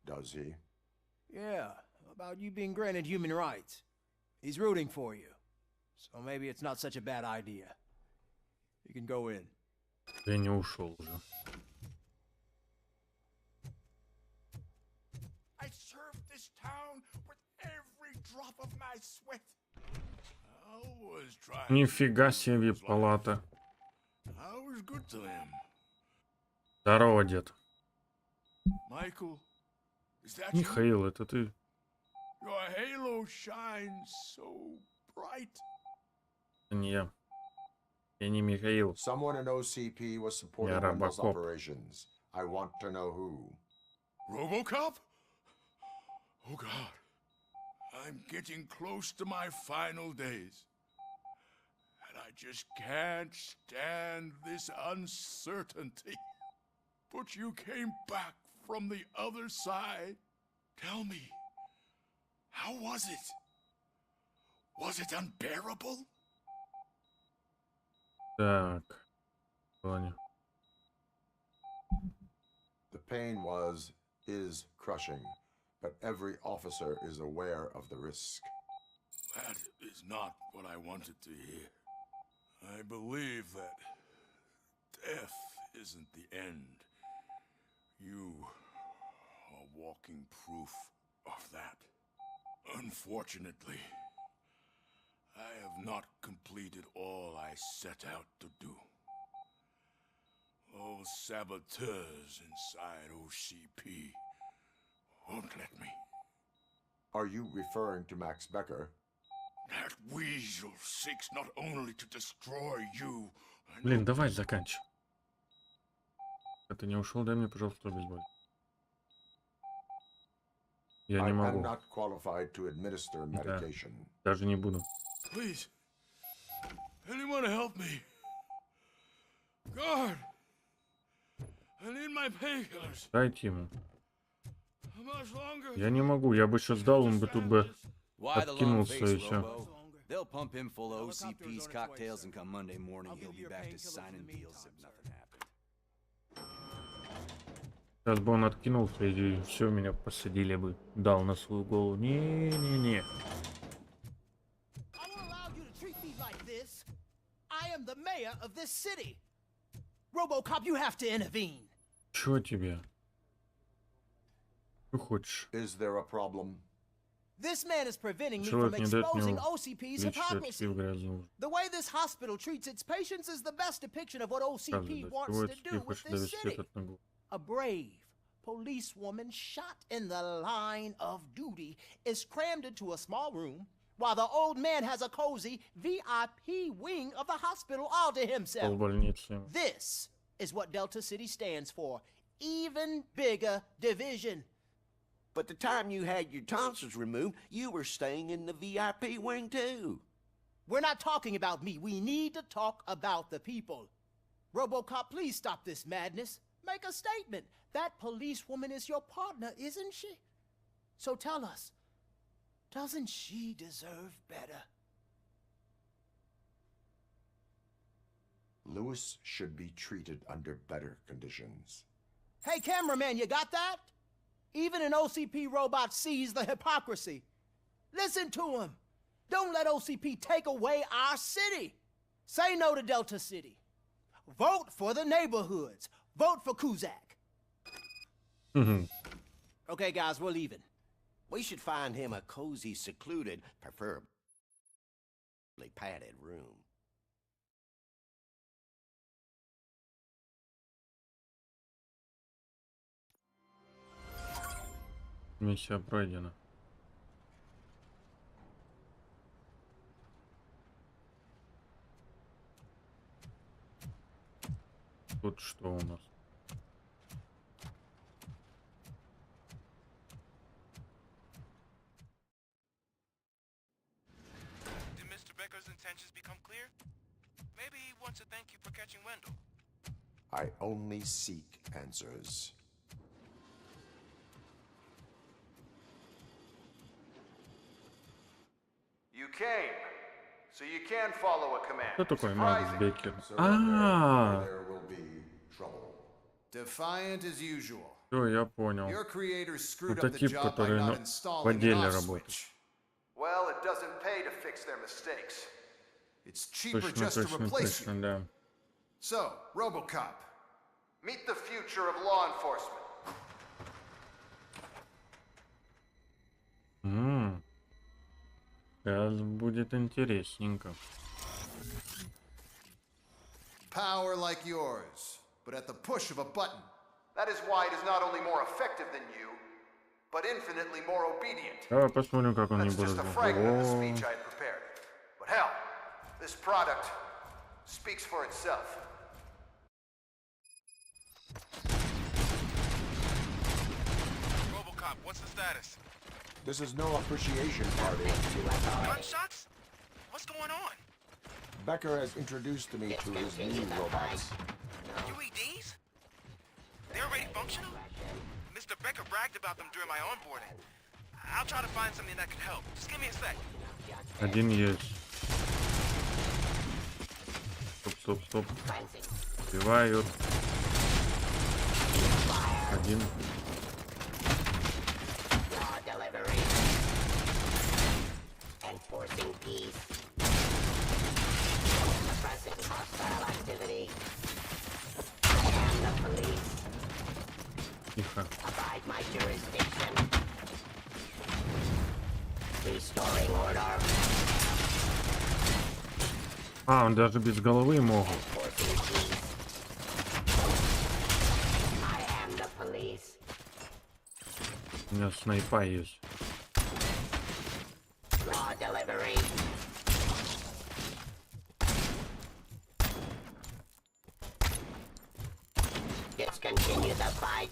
Does he? Yeah, about you being granted human rights. He's rooting for you. So maybe it's not such a bad idea. You can go in. Дэнни ушел уже. I served this town with every drop of my sweat. I was trying. Нифига себе VIP-палата. I was good to him. Здорово, дед. Michael, is that you? Михаил, это ты? Your halo shines so bright. Это не я. Я не Михаил. Someone in OCP was supporting Я Wendell's Robocop. operations. I want to know who. Robocop? Oh God. I'm getting close to my final days. And I just can't stand this uncertainty. But you came back from the other side. Tell me, how was it? Was it unbearable? Так. Ладно. The pain is crushing, but every officer is aware of the risk. That is not what I wanted to hear. I believe that death isn't the end. You are walking proof of that. Unfortunately, I have not completed all I set out to do. Those saboteurs inside OCP won't let me. Are you referring to Max Becker? That weasel seeks not only to destroy you. Блин, давай заканчивай. Это не ушел, дай мне, пожалуйста, обезболить. Я не I am могу. not qualified to administer Да, medication. даже не буду. Please, anyone help me? Guard, I need my painkillers. Дайте ему. How much longer? Я не могу, я бы сейчас дал, он бы тут бы Why the long откинулся face, и все. Robo? They'll pump him full of OCP's cocktails, and come Monday morning, he'll be back to signing deals if nothing happened. Сейчас бы он откинулся и все, меня посадили бы. Дал на свою голову. Не-не-не. madness. I am the mayor of this city. Robocop, you have to intervene. Чё тебе? Что хочешь? Is there a problem? This man is preventing me Человек from не дает exposing мне OCP's лечь hypocrisy. в грязную. The way this hospital treats its patients is the best depiction of what OCP wants to do with this city. A brave policewoman shot in the line of duty is crammed into a small room while the old man has a cozy VIP wing of the hospital all to himself. This is what Delta City stands for. Even bigger division. But the time you had your tonsils removed, you were staying in the VIP wing too. We're not talking about me. We need to talk about the people. Robocop, please stop this madness. Make a statement. That policewoman is your partner, isn't she? So tell us, doesn't she deserve better? Lewis should be treated under better conditions. Hey, cameraman, you got that? Even an OCP robot sees the hypocrisy. Listen to him. Don't let OCP take away our city. Say no to Delta City. Vote for the neighborhoods. Vote for Kuzak. Okay, guys, we're leaving. We should find him a cozy, secluded, preferably padded room. Миссия пройдена. Тут что у нас? Did Mr. Becker's intentions become clear? Maybe he wants to thank you for catching Wendell. I only seek answers. You came, so you can follow a command. Кто такой Макс Беккер? There will be trouble. Defiant as usual. Все, я понял. Your creators screwed up the Прототип, job by который not в installing an отделе off работает. switch. Well, it doesn't pay to fix their mistakes. It's cheaper Точно, just to точно, replace you. точно, да. So, Robocop, meet the future of law enforcement. Сейчас будет интересненько. Power like yours, but at the push of a button. That is why it is not only more effective than you, but infinitely more obedient. Давай посмотрим, как он не That's будет. just a fragment of the speech I had prepared. But hell, this product speaks for itself. Robocop, what's the status? This is no appreciation party. Gunshots? What's going on? Becker has introduced me to his new robots. UEDs? They're already functional? Mr. Becker bragged about them during my onboarding. I'll try to find something that could help. Just give me a sec. Один есть. Стоп, стоп, стоп. Убивают. Один. Enforcing peace. Suppressing hostile activity. And the police. Тихо. Abide my jurisdiction. Restoring order. А, он даже без головы могут. I am the police. У меня снайпа есть. Law delivery. Discontinue the fight.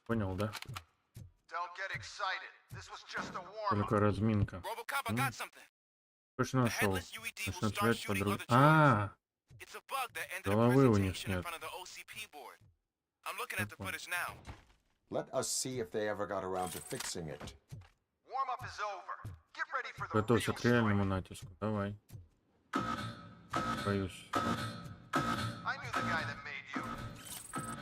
Понял, да? Don't get excited. This was just a warm-up. Только разминка. Robocop, I got something. Точно нашел. Точно связь подруг. It's a bug that ended головы a у них presentation in нет. front of the OCP board. I'm looking at the footage now. Let us see if they ever got around to fixing it. Warm-up is over. Get ready for the Готовься real к реальному натиску. Давай. Боюсь. I knew the guy that made you.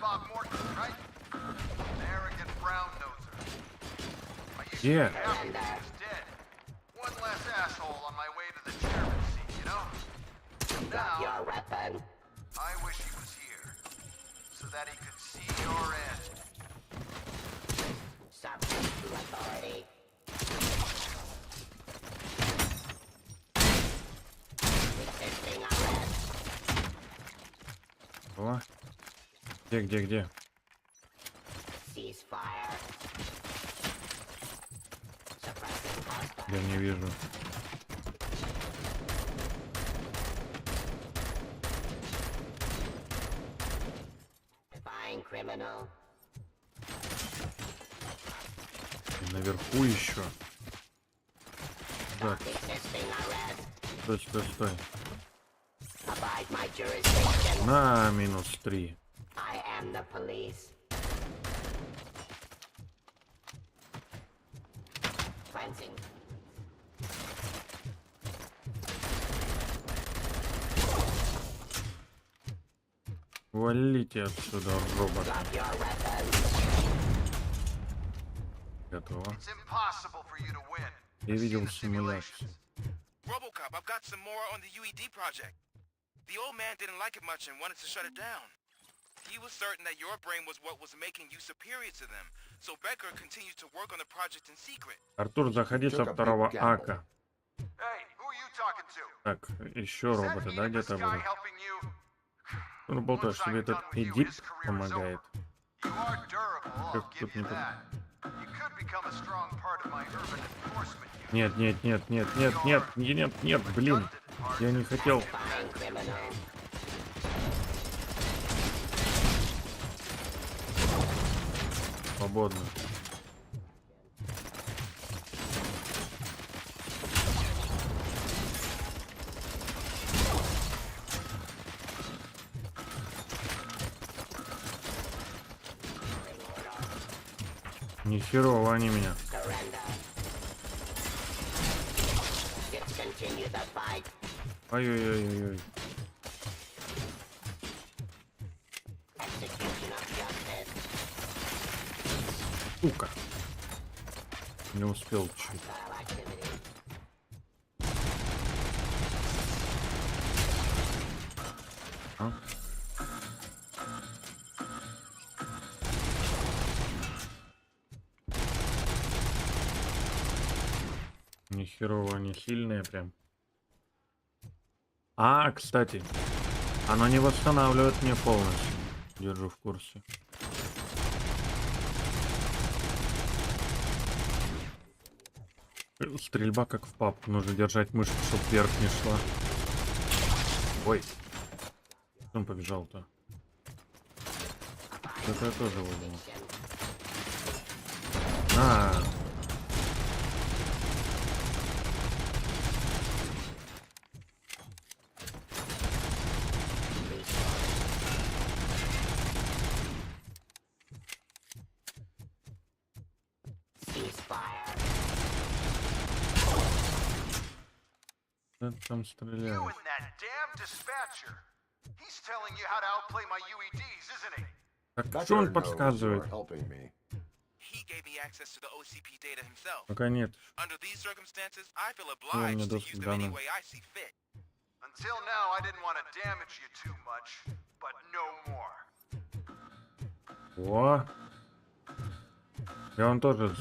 Bob Morton, right? An arrogant brown noser. I used to Yeah. be happy that he was dead. One less asshole on my way to the chairman's seat, you know? Drop your weapon. I wish he was here, so that he could see your end. Subject to authority. Resisting arrest. О. Где? Ceasefire. Suppressing hostile. Я не вижу. Defying criminal. Наверху еще. Так. Resisting arrest. Стой. Abide my jurisdiction. На -3. I am the police. Cleansing. Валите отсюда, робот. Drop your weapon. Готово. It's impossible for you to win. Я видел симуляцию. Robocop, I've got some more on the UED project. The old man didn't like it much and wanted to shut it down. He was certain that your brain was what was making you superior to them, so Becker continued to work on the project in secret. Артур, заходи со второго ака. Hey, who are you talking to? Так, еще роботы, да, где-то Guy будут? helping you? Ну, болтаешь, тебе этот Эдип помогает. You are durable, I'll Как give тут you не... that. You could become a strong part of my urban enforcement unit. Нет, блин. Я не хотел. Defying criminal. Свободно. Не херово они меня. Surrender. Discontinue the fight. Ой-ой-ой-ой. Execution of justice. Сука. Не успел чуть. Hostile activity. А? Ни херово, не сильные прям. А, кстати, оно не восстанавливает мне полностью. Держу в курсе. Стрельба как в папку. Нужно держать мышку, чтобы вверх не шла. Ой. Он побежал-то. Это я тоже выдумал. А. Кто там стреляет? You and that damn dispatcher. He's telling you how to outplay my UEDs, isn't he? Так что он подсказывает? He gave me access to the OCP data himself. Пока нет. Under these circumstances, I feel Он мне obliged to use доступ к them any данным. way I see fit. Until now, I didn't want to damage you too much, but no more. О! Я он тоже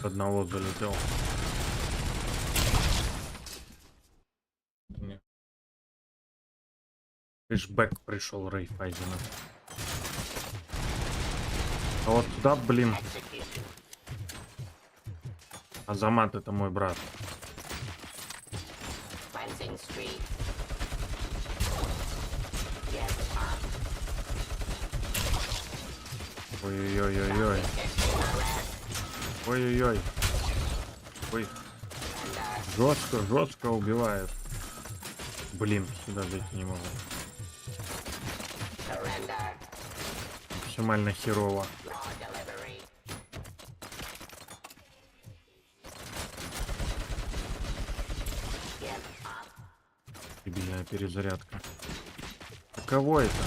с одного залетел. Нет. Флешбэк пришел Рейфайзена. А вот сюда, блин. Азамат это мой брат. Ой-ой-ой-ой-ой. Ой-ой-ой. Ой. Жестко убивает. Блин, сюда зайти не могу. Максимально херово. Дебильная перезарядка. Каково это?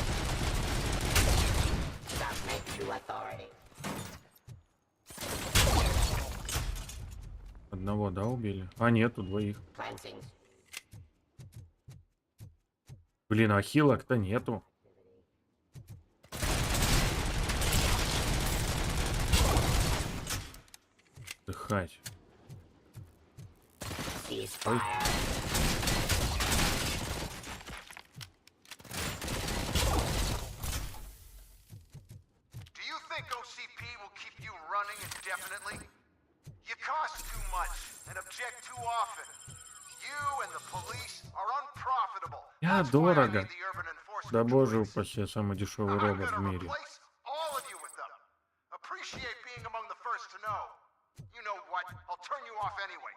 Одного, да, убили? А, нету, двоих. Блин, а хилок-то нету. Дыхать. Ой. Do you think OCP will keep you running indefinitely? You cost too much and object too often. You and the police are unprofitable. Я дорого. Да боже упаси, самый дешевый робот в мире. All of you with them. Appreciate being among the first to know. You know what? I'll turn you off anyway.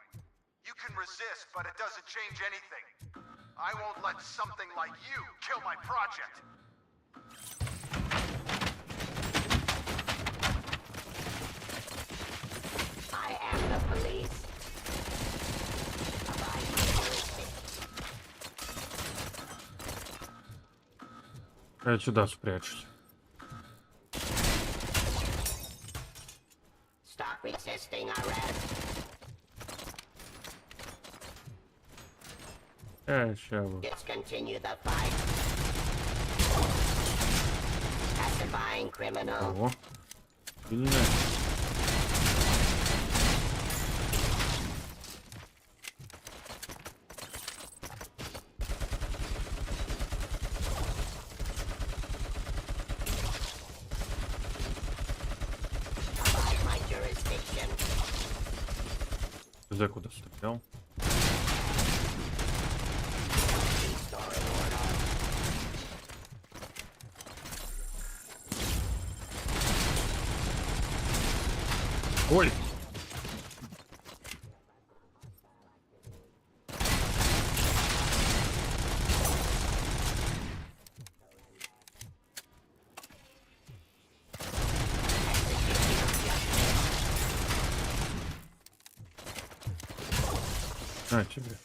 You can resist, but it doesn't change anything. I won't let something like you kill my project. I am the police. Я сюда спрячусь. Stop resisting arrest. Сейчас вот. Discontinue the fight. Pacifying criminal. Ого. Сильно. My jurisdiction. За куда стрелял? Ой! На тебе.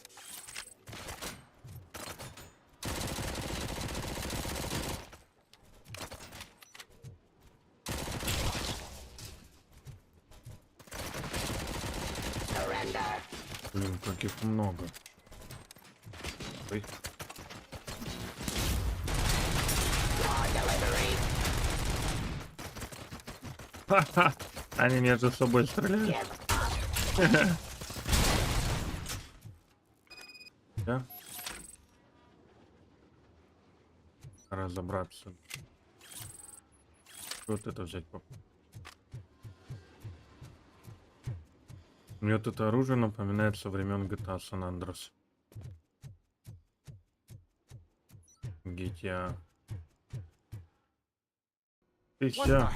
Блин, каких много. Ой. Ха-ха! Они между собой стреляют. Да? Разобраться. Вот это взять. Мне вот это оружие напоминает со времен GTA San Andreas. GTA. Ты все.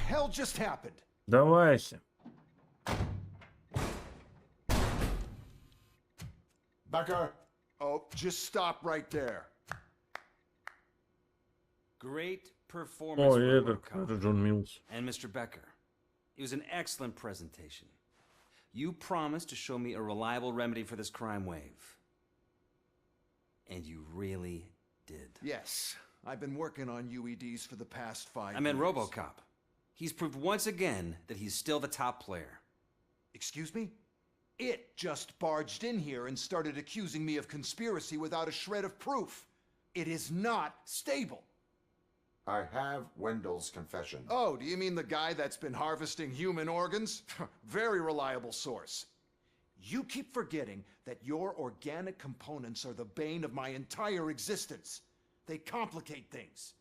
Давайся. Becker. Oh, just stop right there. Great performance, Oh, yeah, Robocop. John Mills. And Mr. Becker. It was an excellent presentation. You promised to show me a reliable remedy for this crime wave. And you really did. Yes, I've been working on UEDs for the past 5 years. I meant Robocop. He's proved once again that he's still the top player. Excuse me? It just barged in here and started accusing me of conspiracy without a shred of proof. It is not stable. I have Wendell's confession. Oh, do you mean the guy that's been harvesting human organs? Very reliable source. You keep forgetting that your organic components are the bane of my entire existence. They complicate things.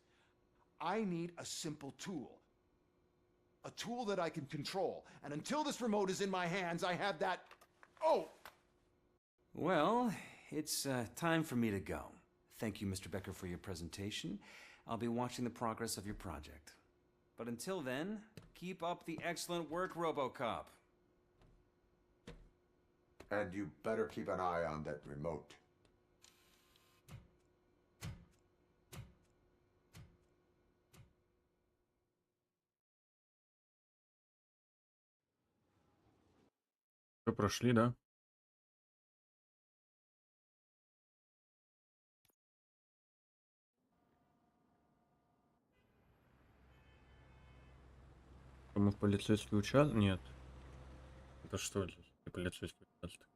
I need a simple tool. A tool that I can control. And until this remote is in my hands, I have that... Oh! Well, it's time for me to go. Thank you, Mr. Becker, for your presentation. I'll be watching the progress of your project. But until then, keep up the excellent work, Robocop. And you better keep an eye on that remote. Вы прошли, да? Мы в полицейский участок? Нет. Это что здесь? Полицейский участок.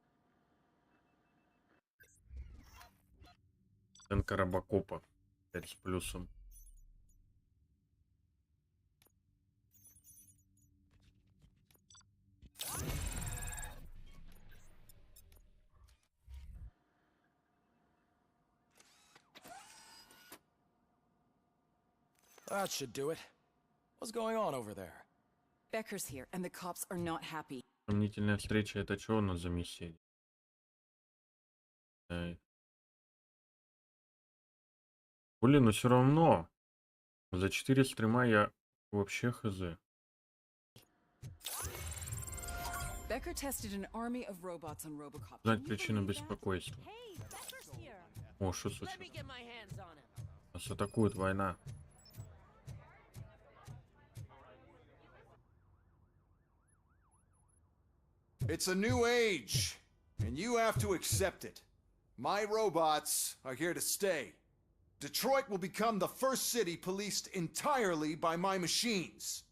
Оценка Робокопа. 5 с плюсом. That should do it. What's going on over there? Becker's here, and the cops are not happy. Сомнительная встреча, это что у нас за миссия? Блин, но все равно. За 4 стрима я вообще хз. Becker tested an army of robots on Robocop. Знать причину беспокойства. О, что случилось? Нас атакует война. It's a new age, and you have to accept it. My robots are here to stay. Detroit will become the first city policed entirely by my machines.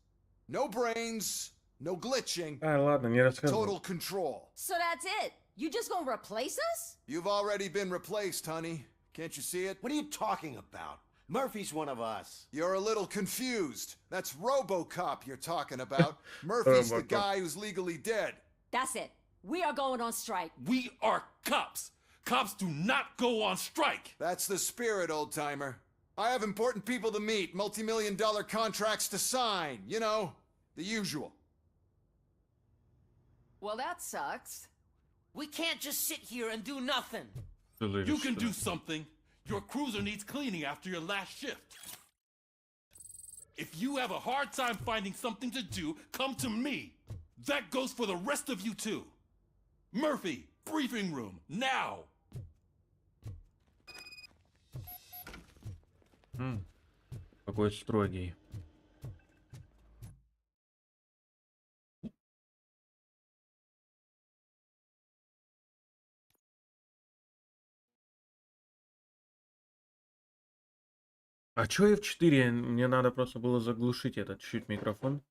No brains, no glitching. Ладно, не рассказывай. Total control. So that's it? You just gonna replace us? You've already been replaced, honey. Can't you see it? What are you talking about? Murphy's one of us. You're a little confused. That's Robocop you're talking about. Murphy's the guy who's legally dead. That's it. We are going on strike. We are cops. Cops do not go on strike. That's the spirit, old-timer. I have important people to meet, multi-million-dollar contracts to sign. You know, the usual. Well, that sucks. We can't just sit here and do nothing. You can do something. Your cruiser needs cleaning after your last shift. If you have a hard time finding something to do, come to me. That goes for the rest of you too. Murphy, briefing room, now. Какой строгий. А чё F4? Мне надо просто было заглушить этот чуть микрофон.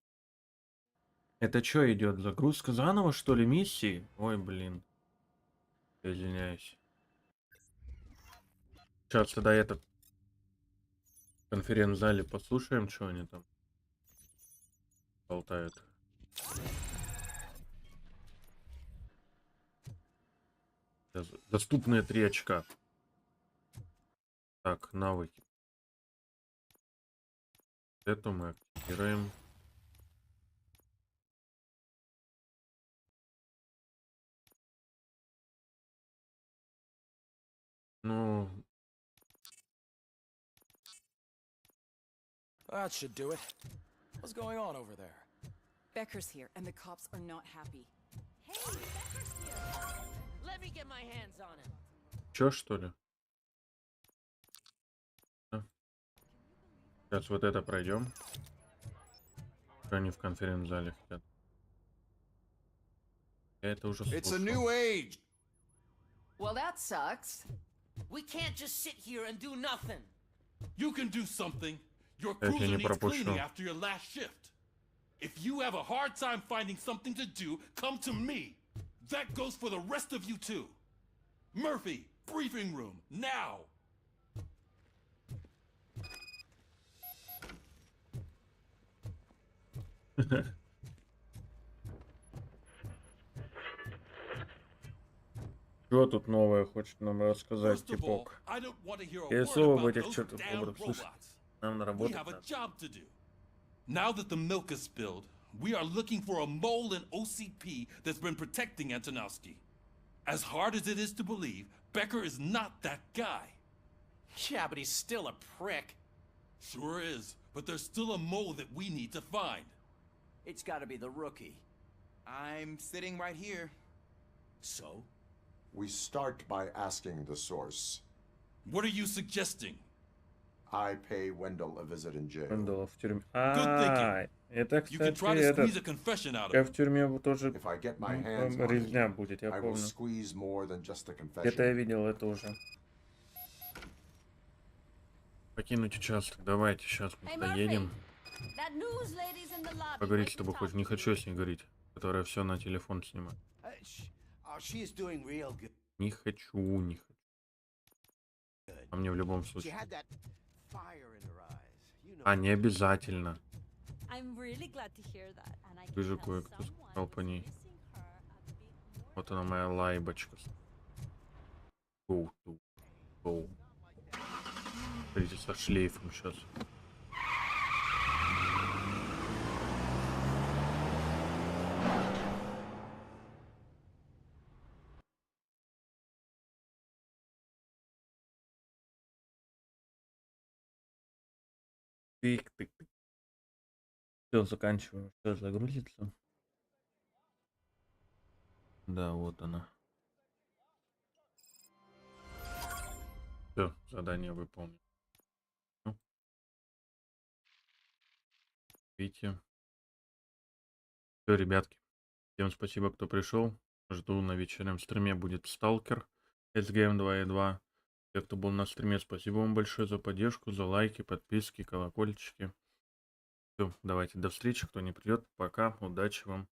Это чё идет? Загрузка заново, что ли, миссии? Ой, блин. Извиняюсь. Сейчас тогда этот в конференц-зале послушаем, что они там болтают. Доступные 3 очка. Так, навыки. Это мы активируем. Ну... That should do it. What's going on over there? Becker's here, and the cops are not happy. Hey, Becker's here. Let me get my hands on him. Чё, что ли? Сейчас вот это пройдем. Что они в конференц-зале хотят? Я это уже слушал. It's a new age. Well, that sucks. We can't just sit here and do nothing. You can do something. Your cruiser needs cleaning after your last shift. If you have a hard time finding something to do, come to me. That goes for the rest of you too. Murphy, briefing room, now. Что тут новое хочет нам рассказать типок? Я слово об этих чертах буду слышать. Нам на работу надо. Now that the milk is spilled, we are looking for a mole in OCP that's been protecting Antonowski. As hard as it is to believe, Becker is not that guy. Yeah, but he's still a prick. Sure is, but there's still a mole that we need to find. It's gotta be the rookie. I'm sitting right here. So? We start by asking the source. What are you suggesting? I pay Wendell a visit in jail. Wendell в тюрьме. Это, кстати, это... в тюрьме тоже резня будет, я помню. Это я видел, это уже. Покинуть участок. Давайте, сейчас мы доедем. Поговорить с тобой хочешь. Не хочу с ней говорить, которая все на телефон снимает. Не хочу, не хочу. А мне в любом случае. А, не обязательно. I'm really glad to hear that. And I Ты же can tell кое-кто someone сказал по ней. missing her a bit more. Вот она, моя лайбочка. Гоу, гоу, гоу. Смотрите, со шлейфом сейчас. Тык-тык-тык. Все, заканчиваю. Сейчас загрузится. Да, вот она. Все, задание выполнено. Ну. Видите. Все, ребятки. Всем спасибо, кто пришел. Жду на вечернем стриме будет Сталкер SGM 2.2. Те, кто был на стриме, спасибо вам большое за поддержку, за лайки, подписки, колокольчики. Все, давайте до встречи. Кто не придет, пока. Удачи вам.